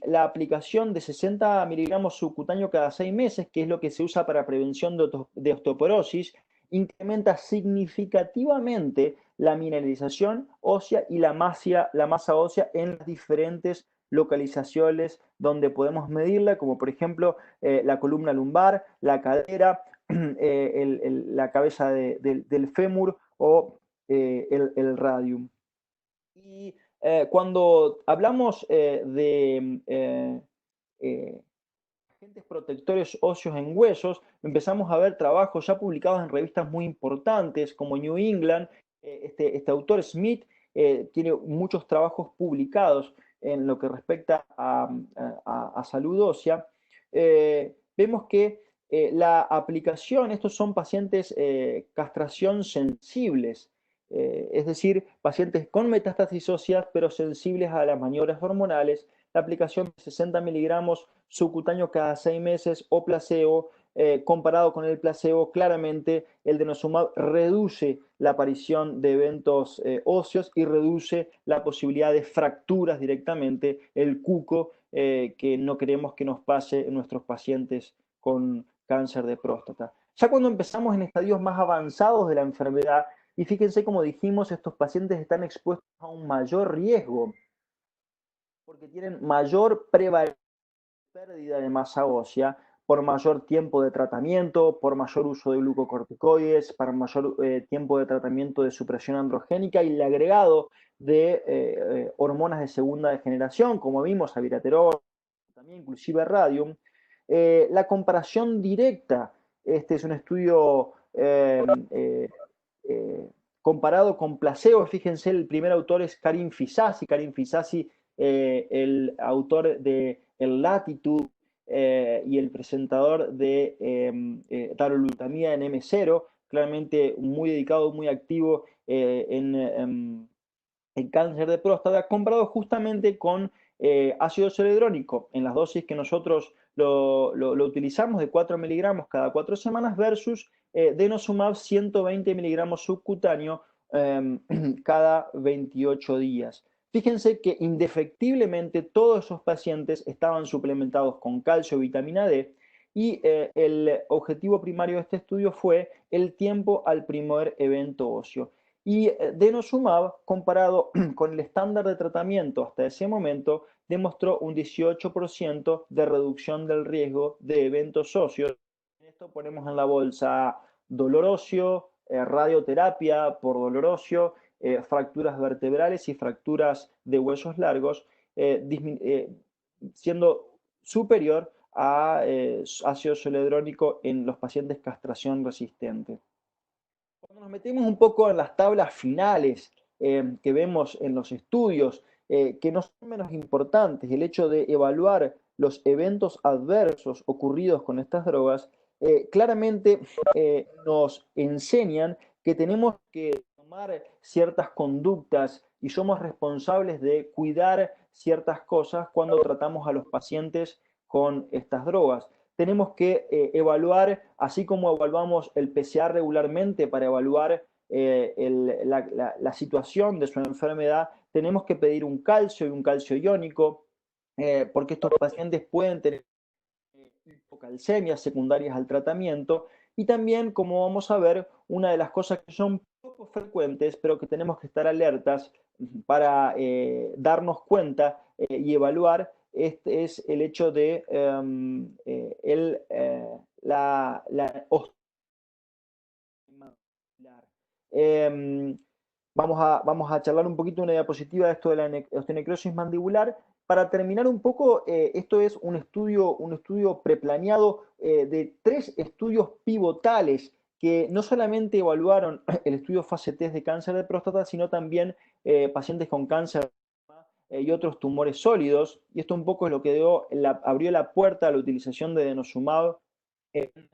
S3: la aplicación de 60 miligramos subcutáneo cada 6 meses, que es lo que se usa para prevención de osteoporosis, incrementa significativamente la mineralización ósea y la masa ósea en las diferentes localizaciones donde podemos medirla, como por ejemplo la columna lumbar, la cadera, la cabeza del fémur o el radium. Y cuando hablamos de agentes protectores óseos en huesos, empezamos a ver trabajos ya publicados en revistas muy importantes como New England. Este autor Smith tiene muchos trabajos publicados en lo que respecta a salud ósea. Vemos que la aplicación, estos son pacientes castración sensibles, es decir, pacientes con metástasis óseas pero sensibles a las maniobras hormonales. La aplicación de 60 miligramos subcutáneo cada 6 meses o placebo, comparado con el placebo, claramente el denosumab reduce la aparición de eventos óseos y reduce la posibilidad de fracturas directamente, el cuco que no queremos que nos pase en nuestros pacientes con cáncer de próstata. Ya cuando empezamos en estadios más avanzados de la enfermedad, y fíjense como dijimos, estos pacientes están expuestos a un mayor riesgo porque tienen mayor prevalencia de pérdida de masa ósea por mayor tiempo de tratamiento, por mayor uso de glucocorticoides, para mayor tiempo de tratamiento de supresión androgénica y el agregado de hormonas de segunda generación, como vimos, abiraterol, también inclusive radium. La comparación directa, este es un estudio comparado con placebo. Fíjense, el primer autor es Karim Fisasi. Karim Fisasi, el autor de El Latitude y el presentador de darolutamida en M0, claramente muy dedicado, muy activo en cáncer de próstata, comparado justamente con ácido zoledrónico en las dosis que nosotros lo utilizamos de 4 miligramos cada 4 semanas versus denosumab 120 miligramos subcutáneo cada 28 días. Fíjense que indefectiblemente todos esos pacientes estaban suplementados con calcio y vitamina D y el objetivo primario de este estudio fue el tiempo al primer evento óseo. Y denosumab, comparado con el estándar de tratamiento hasta ese momento, demostró un 18% de reducción del riesgo de eventos óseos. Esto ponemos en la bolsa dolor óseo, radioterapia por dolor óseo, fracturas vertebrales y fracturas de huesos largos, siendo superior a ácido zoledrónico en los pacientes castración resistente. Cuando nos metemos un poco en las tablas finales que vemos en los estudios, que no son menos importantes, el hecho de evaluar los eventos adversos ocurridos con estas drogas, claramente nos enseñan que tenemos que tomar ciertas conductas y somos responsables de cuidar ciertas cosas cuando tratamos a los pacientes con estas drogas. tenemos que evaluar, así como evaluamos el PSA regularmente para evaluar la situación de su enfermedad, tenemos que pedir un calcio y un calcio iónico, porque estos pacientes pueden tener hipocalcemias secundarias al tratamiento. Y también, como vamos a ver, una de las cosas que son poco frecuentes, pero que tenemos que estar alertas para darnos cuenta y evaluar, este es el hecho de la eh, vamos a charlar un poquito una diapositiva de esto de la osteonecrosis mandibular. Para terminar un poco, esto es un estudio preplaneado de 3 estudios pivotales que no solamente evaluaron el estudio fase 3 de cáncer de próstata, sino también pacientes con cáncer y otros tumores sólidos. Y esto un poco es lo que abrió la puerta a la utilización de denosumab en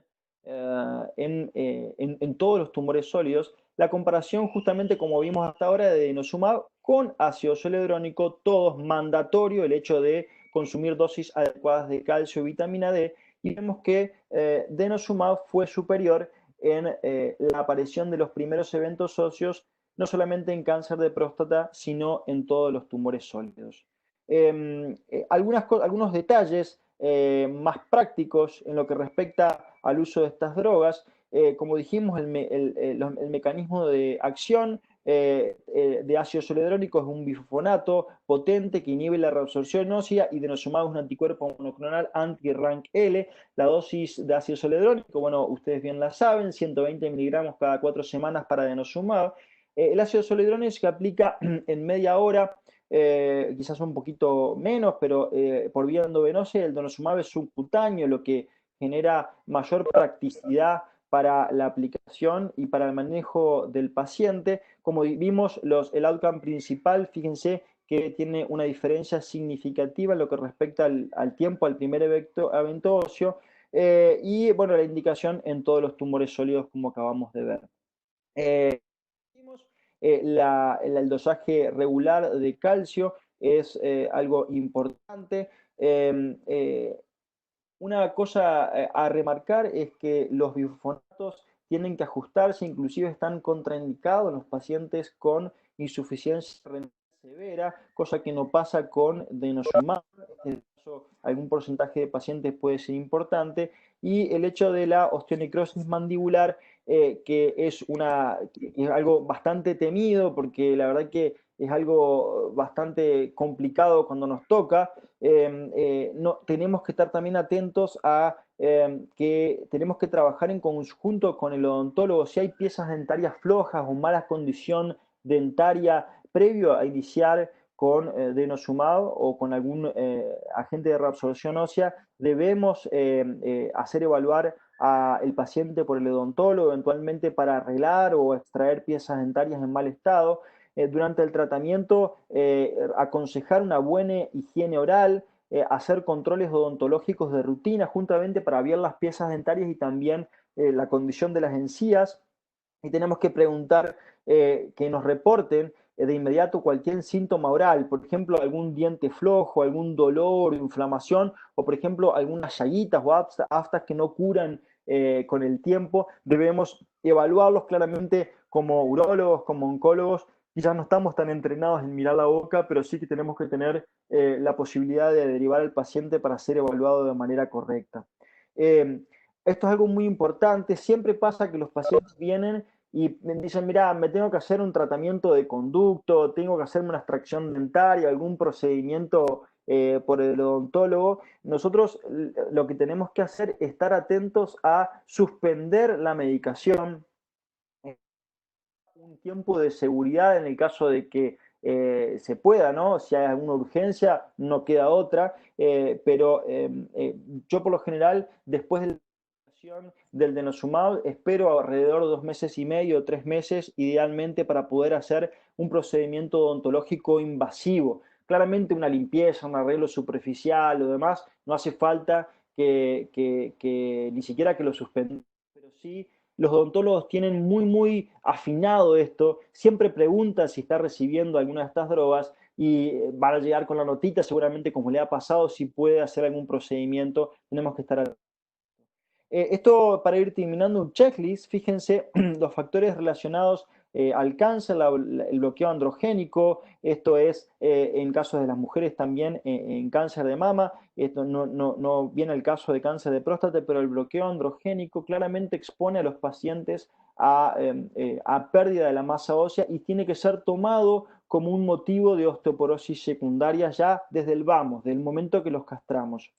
S3: todos los tumores sólidos. La comparación, justamente como vimos hasta ahora, de denosumab con ácido zoledrónico, todos mandatorio, el hecho de consumir dosis adecuadas de calcio y vitamina D, y vemos que denosumab fue superior en la aparición de los primeros eventos óseos, no solamente en cáncer de próstata, sino en todos los tumores sólidos. Algunos detalles más prácticos en lo que respecta al uso de estas drogas. Como dijimos, el mecanismo de acción de ácido zoledrónico es un bifosfonato potente que inhibe la reabsorción ósea, y denosumab es un anticuerpo monoclonal anti-RANKL. La dosis de ácido zoledrónico, bueno, ustedes bien la saben, 120 miligramos cada 4 semanas para denosumab. El ácido zoledrónico se aplica en media hora, quizás un poquito menos, pero por vía endovenosa. El denosumab es subcutáneo, lo que genera mayor practicidad para la aplicación y para el manejo del paciente. Como vimos, el outcome principal, fíjense que tiene una diferencia significativa en lo que respecta al tiempo, al primer evento óseo, y bueno, la indicación en todos los tumores sólidos, como acabamos de ver. El dosaje regular de calcio es algo importante. Una cosa a remarcar es que los bifosfonatos tienen que ajustarse, inclusive están contraindicados en los pacientes con insuficiencia renal severa, cosa que no pasa con denosumab. En este caso, algún porcentaje de pacientes puede ser importante. Y el hecho de la osteonecrosis mandibular, que es algo bastante temido, porque la verdad que es algo bastante complicado cuando nos toca. Tenemos que estar también atentos a que tenemos que trabajar en conjunto con el odontólogo. Si hay piezas dentarias flojas o mala condición dentaria previo a iniciar con denosumab o con algún agente de reabsorción ósea, debemos hacer evaluar al paciente por el odontólogo, eventualmente para arreglar o extraer piezas dentarias en mal estado. Durante el tratamiento, aconsejar una buena higiene oral, hacer controles odontológicos de rutina, juntamente para ver las piezas dentarias y también la condición de las encías. Y tenemos que preguntar que nos reporten de inmediato cualquier síntoma oral, por ejemplo, algún diente flojo, algún dolor, inflamación, o por ejemplo, algunas llaguitas o aftas que no curan con el tiempo. Debemos evaluarlos claramente como urólogos, como oncólogos. Quizás no estamos tan entrenados en mirar la boca, pero sí que tenemos que tener la posibilidad de derivar al paciente para ser evaluado de manera correcta. Esto es algo muy importante. Siempre pasa que los pacientes vienen y me dicen, mira, me tengo que hacer un tratamiento de conducto, tengo que hacerme una extracción dentaria, algún procedimiento por el odontólogo. Nosotros lo que tenemos que hacer es estar atentos a suspender la medicación, un tiempo de seguridad en el caso de que se pueda, ¿no? Si hay alguna urgencia, no queda otra, pero yo por lo general, después del denosumab, espero alrededor de 2 meses y medio, 3 meses, idealmente, para poder hacer un procedimiento odontológico invasivo. Claramente una limpieza, un arreglo superficial o demás, no hace falta que ni siquiera que lo suspendamos, pero sí los odontólogos tienen muy afinado esto, siempre preguntan si está recibiendo alguna de estas drogas y van a llegar con la notita, seguramente como le ha pasado, si puede hacer algún procedimiento, tenemos que estar atentos. Esto para ir terminando un checklist, fíjense los factores relacionados al cáncer, el bloqueo androgénico, esto es en casos de las mujeres también en cáncer de mama, esto no viene el caso de cáncer de próstata, pero el bloqueo androgénico claramente expone a los pacientes a pérdida de la masa ósea y tiene que ser tomado como un motivo de osteoporosis secundaria ya desde el vamos, del momento que los castramos.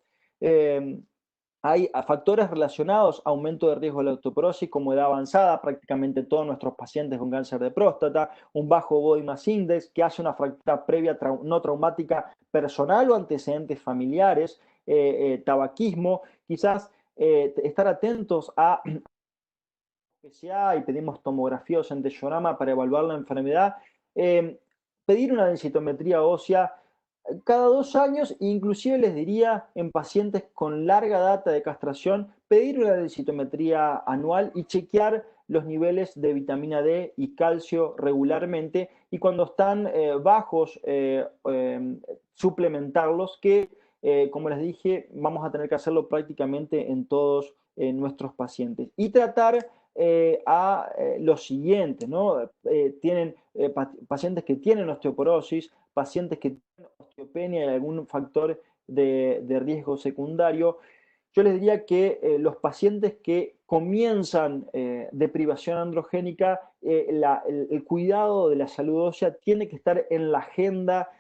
S3: Hay factores relacionados a aumento de riesgo de la osteoporosis como edad avanzada, prácticamente todos nuestros pacientes con cáncer de próstata, un bajo body mass index que hace una fractura previa no traumática personal o antecedentes familiares, tabaquismo, quizás estar atentos a PSA y pedimos tomografía o centellorama para evaluar la enfermedad, pedir una densitometría ósea cada 2 años, inclusive les diría en pacientes con larga data de castración, pedir una densitometría anual y chequear los niveles de vitamina D y calcio regularmente y cuando están bajos, suplementarlos que, como les dije, vamos a tener que hacerlo prácticamente en todos nuestros pacientes. Y tratar lo siguiente, ¿no? Tienen pacientes que tienen osteoporosis, pacientes que tienen osteopenia y algún factor de riesgo secundario. Yo les diría que los pacientes que comienzan deprivación androgénica, el cuidado de la salud ósea tiene que estar en la agenda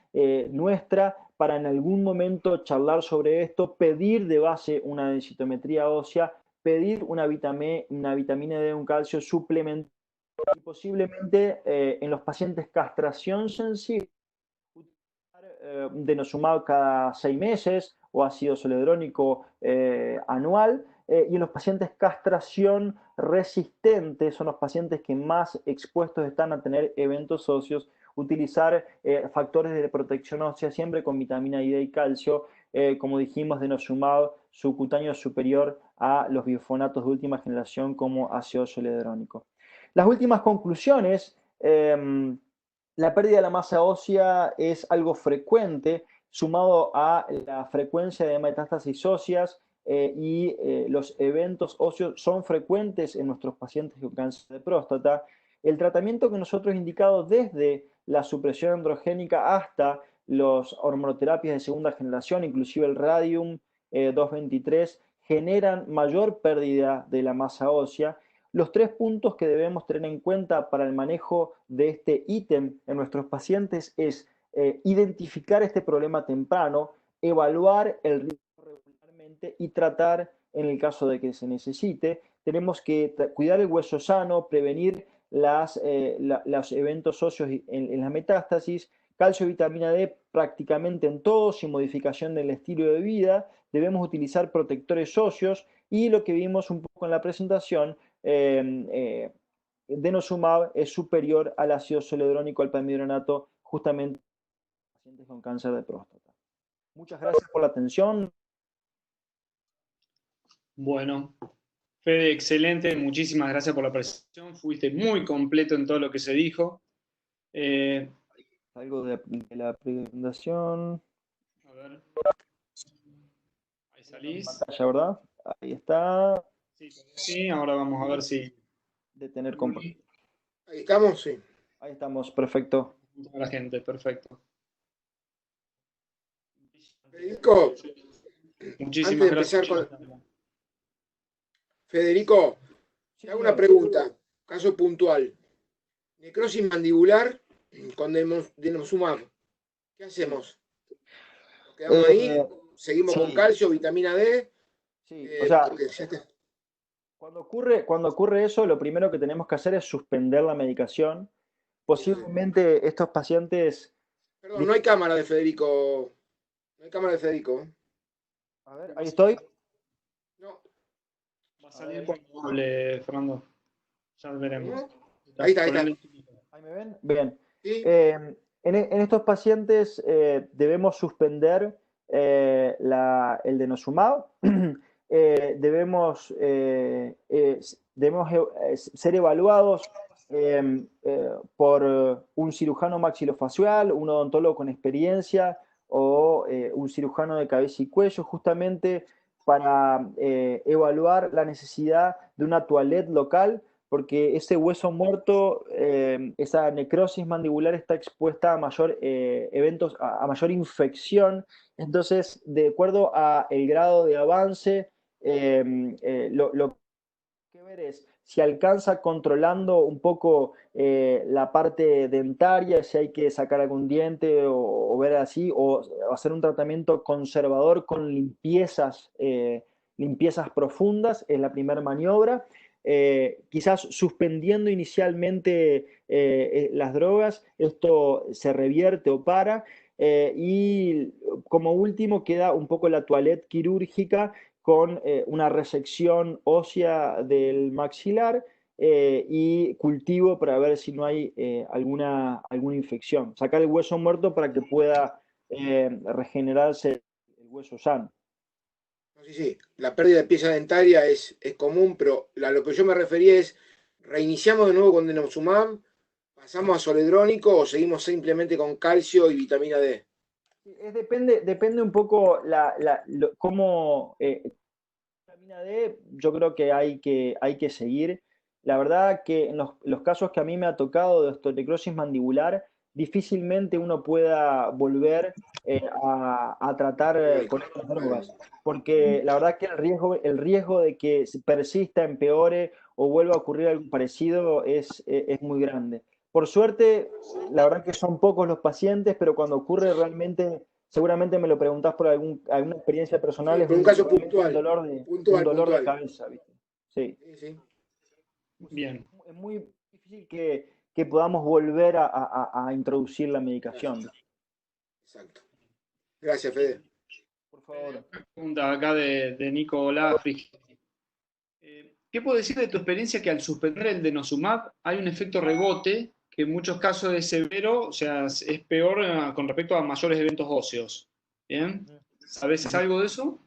S3: nuestra para en algún momento charlar sobre esto, pedir de base una densitometría ósea, pedir una vitamina D, un calcio suplementario y posiblemente en los pacientes castración sensible, denosumab cada 6 meses o ácido zoledrónico anual. Y en los pacientes castración resistente, son los pacientes que más expuestos están a tener eventos óseos, utilizar factores de protección ósea siempre con vitamina D y calcio, como dijimos, denosumab subcutáneo superior a los bifonatos de última generación como ácido zoledrónico. Las últimas conclusiones. La pérdida de la masa ósea es algo frecuente, sumado a la frecuencia de metástasis óseas los eventos óseos son frecuentes en nuestros pacientes con cáncer de próstata. El tratamiento que nosotros indicado desde la supresión androgénica hasta las hormonoterapias de segunda generación, inclusive el radium 223, generan mayor pérdida de la masa ósea. Los 3 puntos que debemos tener en cuenta para el manejo de este ítem en nuestros pacientes es identificar este problema temprano, evaluar el riesgo regularmente y tratar en el caso de que se necesite. Tenemos que cuidar el hueso sano, prevenir los eventos óseos en la metástasis, calcio y vitamina D prácticamente en todo, sin modificación del estilo de vida. Debemos utilizar protectores óseos y lo que vimos un poco en la presentación, denosumab es superior al ácido zoledrónico, al palmidronato, justamente en pacientes con cáncer de próstata. Muchas gracias por la atención.
S1: Bueno, Fede, excelente, muchísimas gracias por la presentación, fuiste muy completo en todo lo que se dijo.
S3: Algo de la presentación.
S1: A ver. Ahí salís.
S3: Pantalla, ¿verdad? Ahí está.
S1: Sí, ahora vamos a ver si...
S3: Detener compartir.
S2: Ahí estamos, sí.
S3: Ahí estamos, perfecto.
S1: La gente, perfecto.
S2: Federico,
S1: muchísimas gracias.
S2: Federico, te hago una pregunta, caso puntual. Necrosis mandibular con denosumab. ¿Qué hacemos? ¿Nos quedamos ahí? ¿Seguimos con calcio, vitamina D?
S3: Sí, o sea, cuando ocurre eso, lo primero que tenemos que hacer es suspender la medicación. Posiblemente estos pacientes...
S2: Perdón, no hay cámara de Federico. No hay cámara de Federico.
S3: A ver, ahí estoy.
S2: No.
S1: Va a salir cuando hable, Fernando. Ya veremos.
S2: Ahí está, ahí está.
S3: ¿Ahí me ven? Bien.
S2: ¿Sí?
S3: En estos pacientes debemos suspender el denosumab. Debemos ser evaluados por un cirujano maxilofacial, un odontólogo con experiencia o un cirujano de cabeza y cuello, justamente para evaluar la necesidad de una toilette local, porque ese hueso muerto, esa necrosis mandibular está expuesta a mayor eventos, a mayor infección. Entonces, de acuerdo a el grado de avance, lo que ver es si alcanza controlando un poco la parte dentaria, si hay que sacar algún diente o ver así, o hacer un tratamiento conservador con limpiezas profundas, es la primera maniobra. Quizás suspendiendo inicialmente las drogas, esto se revierte o para. Y como último queda un poco la toilette quirúrgica con una resección ósea del maxilar y cultivo para ver si no hay alguna infección. Sacar el hueso muerto para que pueda regenerarse el hueso sano.
S2: Sí, sí, la pérdida de pieza dentaria es común, pero a lo que yo me refería es, ¿reiniciamos de nuevo con denosumab? ¿Pasamos a zoledrónico o seguimos simplemente con calcio y vitamina D?
S3: Depende un poco cómo vitamina D, yo creo que hay que seguir. La verdad que en los casos que a mí me ha tocado de osteonecrosis mandibular, difícilmente uno pueda volver a tratar con estas drogas, porque la verdad que el riesgo de que persista, empeore o vuelva a ocurrir algo parecido es muy grande. Por suerte, la verdad que son pocos los pacientes, pero cuando ocurre realmente, seguramente me lo preguntás por alguna experiencia personal,
S2: Sí,
S3: es
S2: por un caso
S3: realmente un
S2: puntual,
S3: dolor un
S2: puntual,
S3: dolor de
S2: puntual.
S3: cabeza, ¿viste? Sí.
S2: Sí, sí,
S1: Bien,
S3: Es muy difícil que podamos volver a introducir la medicación.
S2: exacto. Gracias, Fede.
S3: Por favor.
S1: pregunta acá de Nico Lafri. ¿Qué puedo decir de tu experiencia que al suspender el denosumab hay un efecto rebote que en muchos casos es severo, o sea, es peor con respecto a mayores eventos óseos? ¿Bien? ¿Sabes algo de eso?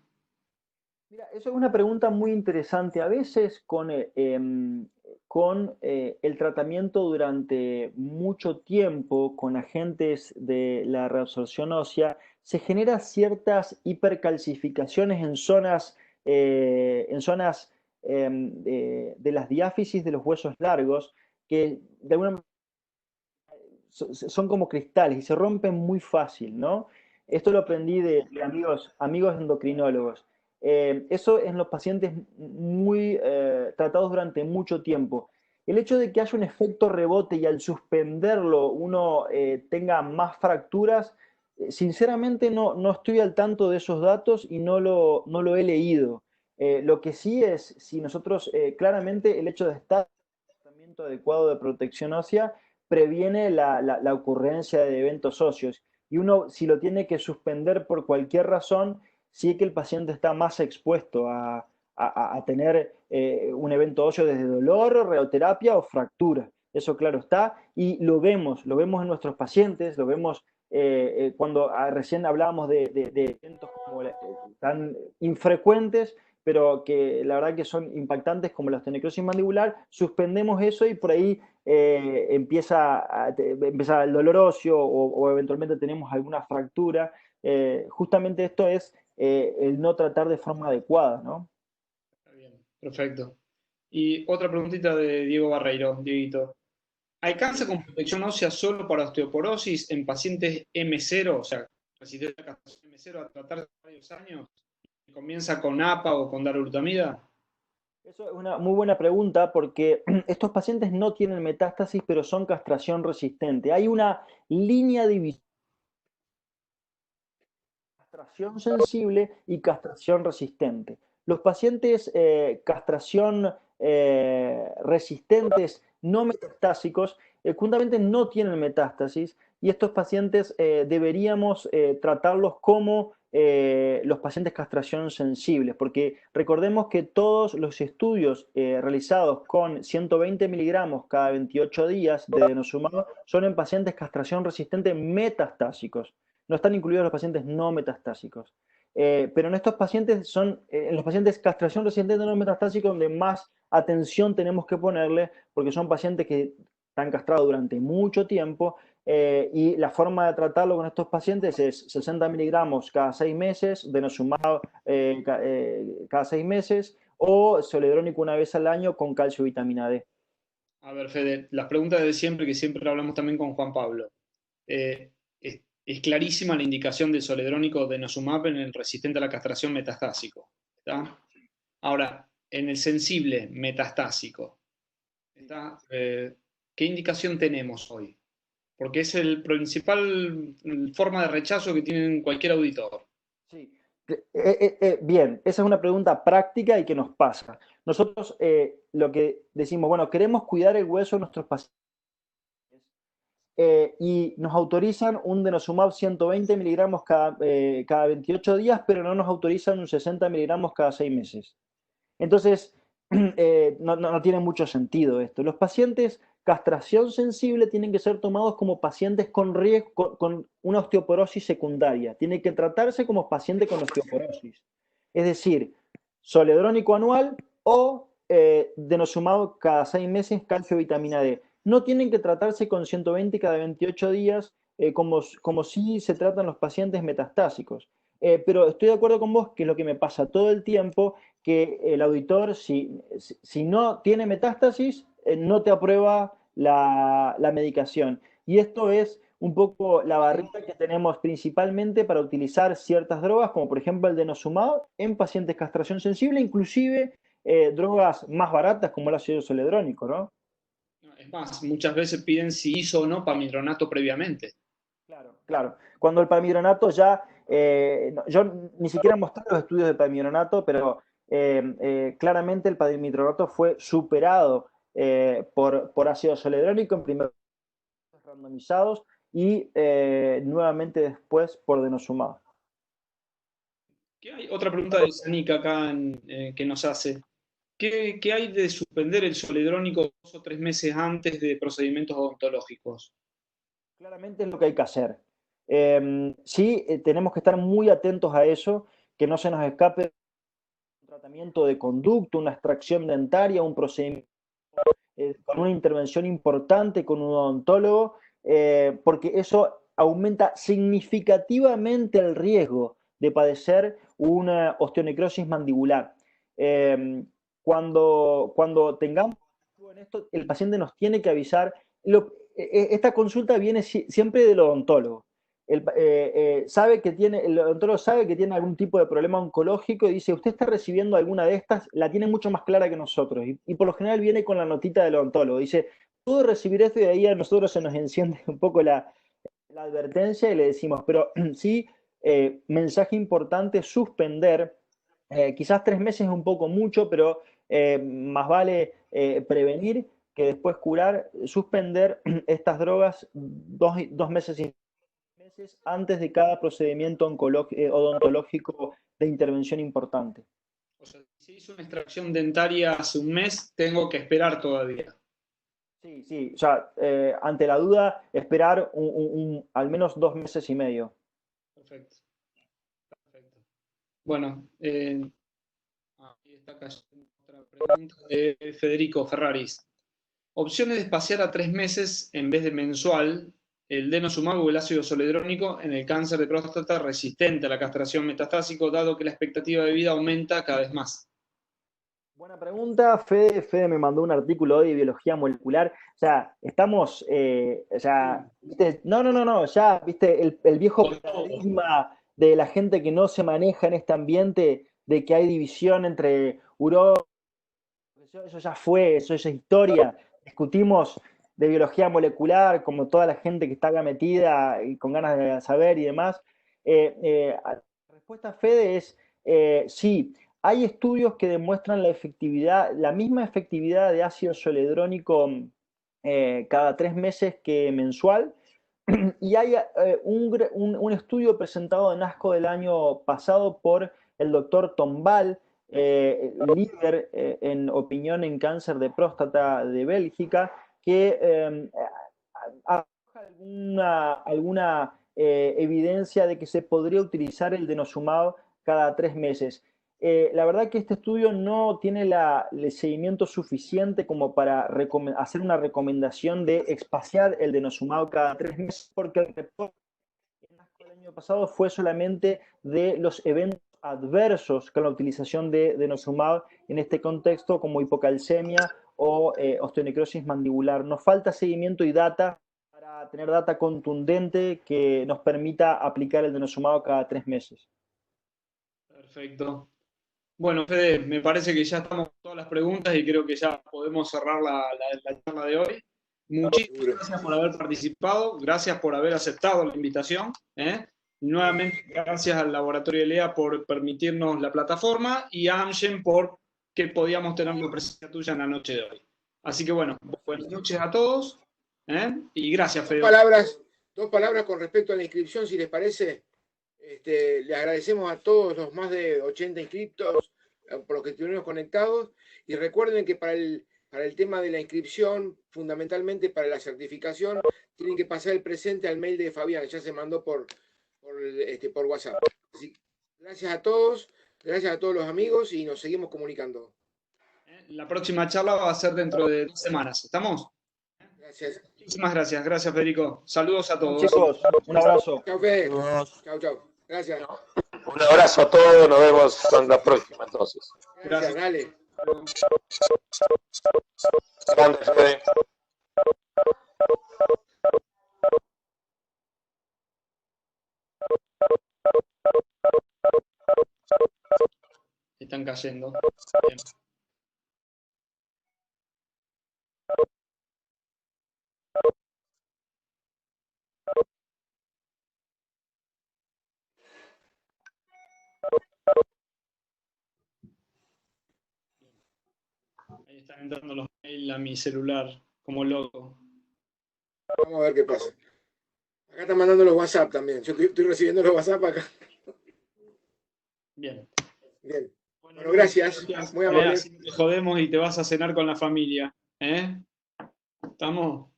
S3: Mira, eso es una pregunta muy interesante. A veces con el tratamiento durante mucho tiempo con agentes de la reabsorción ósea, se generan ciertas hipercalcificaciones en zonas de las diáfisis de los huesos largos que de alguna manera son como cristales y se rompen muy fácil, ¿no? Esto lo aprendí de amigos endocrinólogos. Eso en los pacientes muy tratados durante mucho tiempo. El hecho de que haya un efecto rebote y al suspenderlo uno tenga más fracturas, sinceramente no estoy al tanto de esos datos y no lo he leído. Lo que sí es, si nosotros claramente el hecho de estar en un tratamiento adecuado de protección ósea previene la ocurrencia de eventos óseos. Y uno, si lo tiene que suspender por cualquier razón, sí que el paciente está más expuesto a tener un evento óseo desde dolor, radioterapia o fractura. Eso claro está, y lo vemos en nuestros pacientes, lo vemos cuando recién hablábamos de eventos como tan infrecuentes, pero que la verdad que son impactantes como la osteonecrosis mandibular, suspendemos eso y por ahí empieza el dolor óseo o eventualmente tenemos alguna fractura. Justamente esto es el no tratar de forma adecuada, ¿no?
S1: Está bien, perfecto. Y otra preguntita de Diego Barreiro, Dieguito. ¿Alcanza con protección ósea solo para osteoporosis en pacientes M0, o sea, resistencia a castración M0 a tratarse varios años? ¿Comienza con APA o con darolutamida?
S3: Eso es una muy buena pregunta porque estos pacientes no tienen metástasis, pero son castración resistente. Hay una línea de castración sensible y castración resistente. Los pacientes castración resistentes no metastásicos justamente no tienen metástasis y estos pacientes deberíamos tratarlos como los pacientes castración sensibles, porque recordemos que todos los estudios realizados con 120 miligramos cada 28 días de denosumab son en pacientes castración resistente metastásicos. No están incluidos los pacientes no metastásicos. Pero en estos pacientes en los pacientes castración resistente no metastásicos donde más atención tenemos que ponerle, porque son pacientes que están castrados durante mucho tiempo y la forma de tratarlo con estos pacientes es 60 miligramos cada 6 meses, denosumab cada 6 meses, o zoledrónico una vez al año con calcio y vitamina D.
S1: A ver, Fede, las preguntas de siempre, que siempre hablamos también con Juan Pablo. Es clarísima la indicación del zoledrónico denosumab en el resistente a la castración metastásico. ¿Está? Ahora, en el sensible metastásico, ¿está? ¿Qué indicación tenemos hoy? Porque es el principal forma de rechazo que tiene cualquier auditor.
S3: Sí. Bien, esa es una pregunta práctica y que nos pasa. Nosotros lo que decimos, bueno, queremos cuidar el hueso de nuestros pacientes y nos autorizan un denosumab 120 miligramos cada 28 días, pero no nos autorizan un 60 miligramos cada 6 meses. Entonces, no tiene mucho sentido esto. Los pacientes castración sensible tienen que ser tomados como pacientes con riesgo, con una osteoporosis secundaria. Tiene que tratarse como paciente con osteoporosis. Es decir, zoledrónico anual o denosumab cada 6 meses, calcio y vitamina D. No tienen que tratarse con 120 cada 28 días, como si se tratan los pacientes metastásicos. Pero estoy de acuerdo con vos que es lo que me pasa todo el tiempo, que el auditor, si no tiene metástasis, no te aprueba la medicación. Y esto es un poco la barrera que tenemos principalmente para utilizar ciertas drogas, como por ejemplo el denosumab en pacientes castración sensible, inclusive drogas más baratas como el ácido zoledrónico, ¿no?
S1: Es más, muchas veces piden si hizo o no palmidronato previamente.
S3: Claro, claro. Cuando el palmidronato ya, yo ni siquiera mostré los estudios de palmidronato, pero claramente el palmidronato fue superado por ácido zoledrónico en primer randomizados y nuevamente después por denosumab.
S1: ¿Qué hay? Otra pregunta de Sanica acá que nos hace. ¿Qué hay de suspender el zoledrónico 2 o 3 meses antes de procedimientos odontológicos?
S3: Claramente es lo que hay que hacer. Sí, tenemos que estar muy atentos a eso, que no se nos escape un tratamiento de conducto, una extracción dentaria, un procedimiento con una intervención importante con un odontólogo, porque eso aumenta significativamente el riesgo de padecer una osteonecrosis mandibular. Cuando tengamos en esto, el paciente nos tiene que avisar. Esta consulta viene siempre del odontólogo. El odontólogo sabe que tiene algún tipo de problema oncológico y dice, usted está recibiendo alguna de estas, la tiene mucho más clara que nosotros. Y por lo general viene con la notita del odontólogo. Dice, puedo recibir esto y de ahí a nosotros se nos enciende un poco la advertencia y le decimos, pero sí, mensaje importante, suspender. Quizás 3 meses es un poco mucho, pero más vale prevenir que después curar, suspender estas drogas 2 meses y meses antes de cada procedimiento odontológico de intervención importante.
S1: O sea, si hizo una extracción dentaria hace un mes, tengo que esperar todavía.
S3: Sí, sí, o sea, ante la duda, esperar al menos 2 meses y medio.
S1: Perfecto. Perfecto. Bueno, ahí está cayendo otra pregunta de Federico Ferraris. Opciones de espaciar a 3 meses en vez de mensual el denosumab o el ácido zoledrónico en el cáncer de próstata resistente a la castración metastásico, dado que la expectativa de vida aumenta cada vez más.
S3: Buena pregunta. Fede me mandó un artículo hoy de biología molecular. O sea, estamos, ¿viste? No, ya, viste, el viejo paradigma de la gente que no se maneja en este ambiente, de que hay división entre urólogos, eso ya fue, eso ya es historia. Discutimos de biología molecular, como toda la gente que está acá metida y con ganas de saber y demás. La respuesta, Fede, es sí. Hay estudios que demuestran la efectividad, la misma efectividad de ácido zoledrónico cada 3 meses que mensual. Y hay un estudio presentado en ASCO del año pasado por el doctor Tombal, líder en opinión en cáncer de próstata de Bélgica, que arroja alguna evidencia de que se podría utilizar el denosumab cada 3 meses. la verdad que este estudio no tiene el seguimiento suficiente como para hacer una recomendación de espaciar el denosumab cada 3 meses, porque el reporte el año pasado fue solamente de los eventos adversos con la utilización de denosumab en este contexto, como hipocalcemia o osteonecrosis mandibular. Nos falta seguimiento y data para tener data contundente que nos permita aplicar el denosumab cada 3 meses.
S1: Perfecto. Bueno, Fede, me parece que ya estamos con todas las preguntas y creo que ya podemos cerrar la charla de hoy. Muchísimas gracias por haber participado, gracias por haber aceptado la invitación. Nuevamente, gracias al Laboratorio ELEA por permitirnos la plataforma y a Amgen por que podíamos tener la presencia tuya en la noche de hoy. Así que bueno, buenas noches a todos y gracias, Fede.
S2: Dos palabras con respecto a la inscripción, si les parece. Le agradecemos a todos los más de 80 inscriptos por los que estuvieron conectados y recuerden que para el tema de la inscripción, fundamentalmente para la certificación, tienen que pasar el presente al mail de Fabián, ya se mandó por WhatsApp. Así, gracias a todos los amigos y nos seguimos comunicando.
S1: La próxima charla va a ser dentro de 2 semanas. ¿Estamos?
S2: Gracias.
S1: Muchísimas gracias. Gracias, Federico. Saludos a todos.
S3: Chicos, un abrazo.
S2: Chao, Fede. Chao. Gracias.
S4: Un abrazo a todos, nos vemos en la próxima entonces.
S2: Gracias. Dale.
S4: Grande, Fede.
S1: Están cayendo. Bien. Ahí están entrando los mails a mi celular, como loco.
S2: Vamos a ver qué pasa. Acá están mandando los WhatsApp también. Yo estoy recibiendo los WhatsApp acá.
S1: Bien.
S2: Bueno, gracias. Muy amable.
S1: Así te jodemos y te vas a cenar con la familia. ¿Estamos?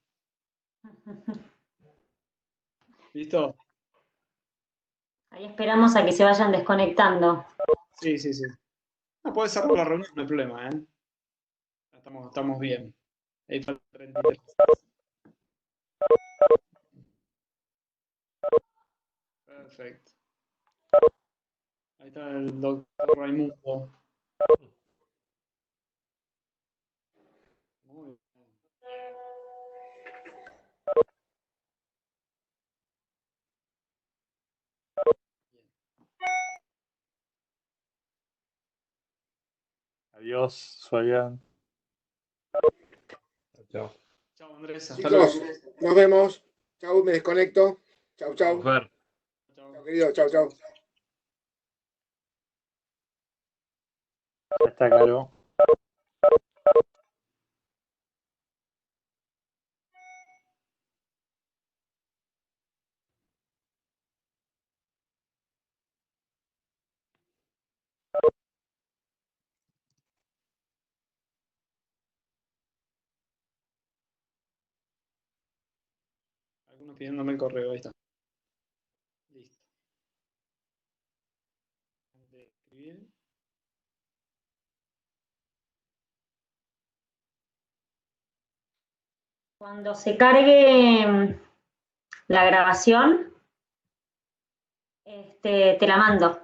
S1: ¿Listo?
S5: Ahí esperamos a que se vayan desconectando.
S1: Sí. No, puedes cerrar la reunión, no hay problema, Estamos bien. Ahí falta 33. Perfecto. Ahí está el doctor Raimundo. Muy bien.
S6: Adiós, Fabián.
S1: Chao, Andrés. Hasta
S2: Chicos,
S1: luego.
S2: nos vemos. Chau, me desconecto. Chau.
S6: Chao,
S2: Querido, chau.
S6: Ya está claro.
S1: Algunos pidiéndome el correo, ahí está. Listo. De escribir.
S5: Cuando se cargue la grabación, te la mando.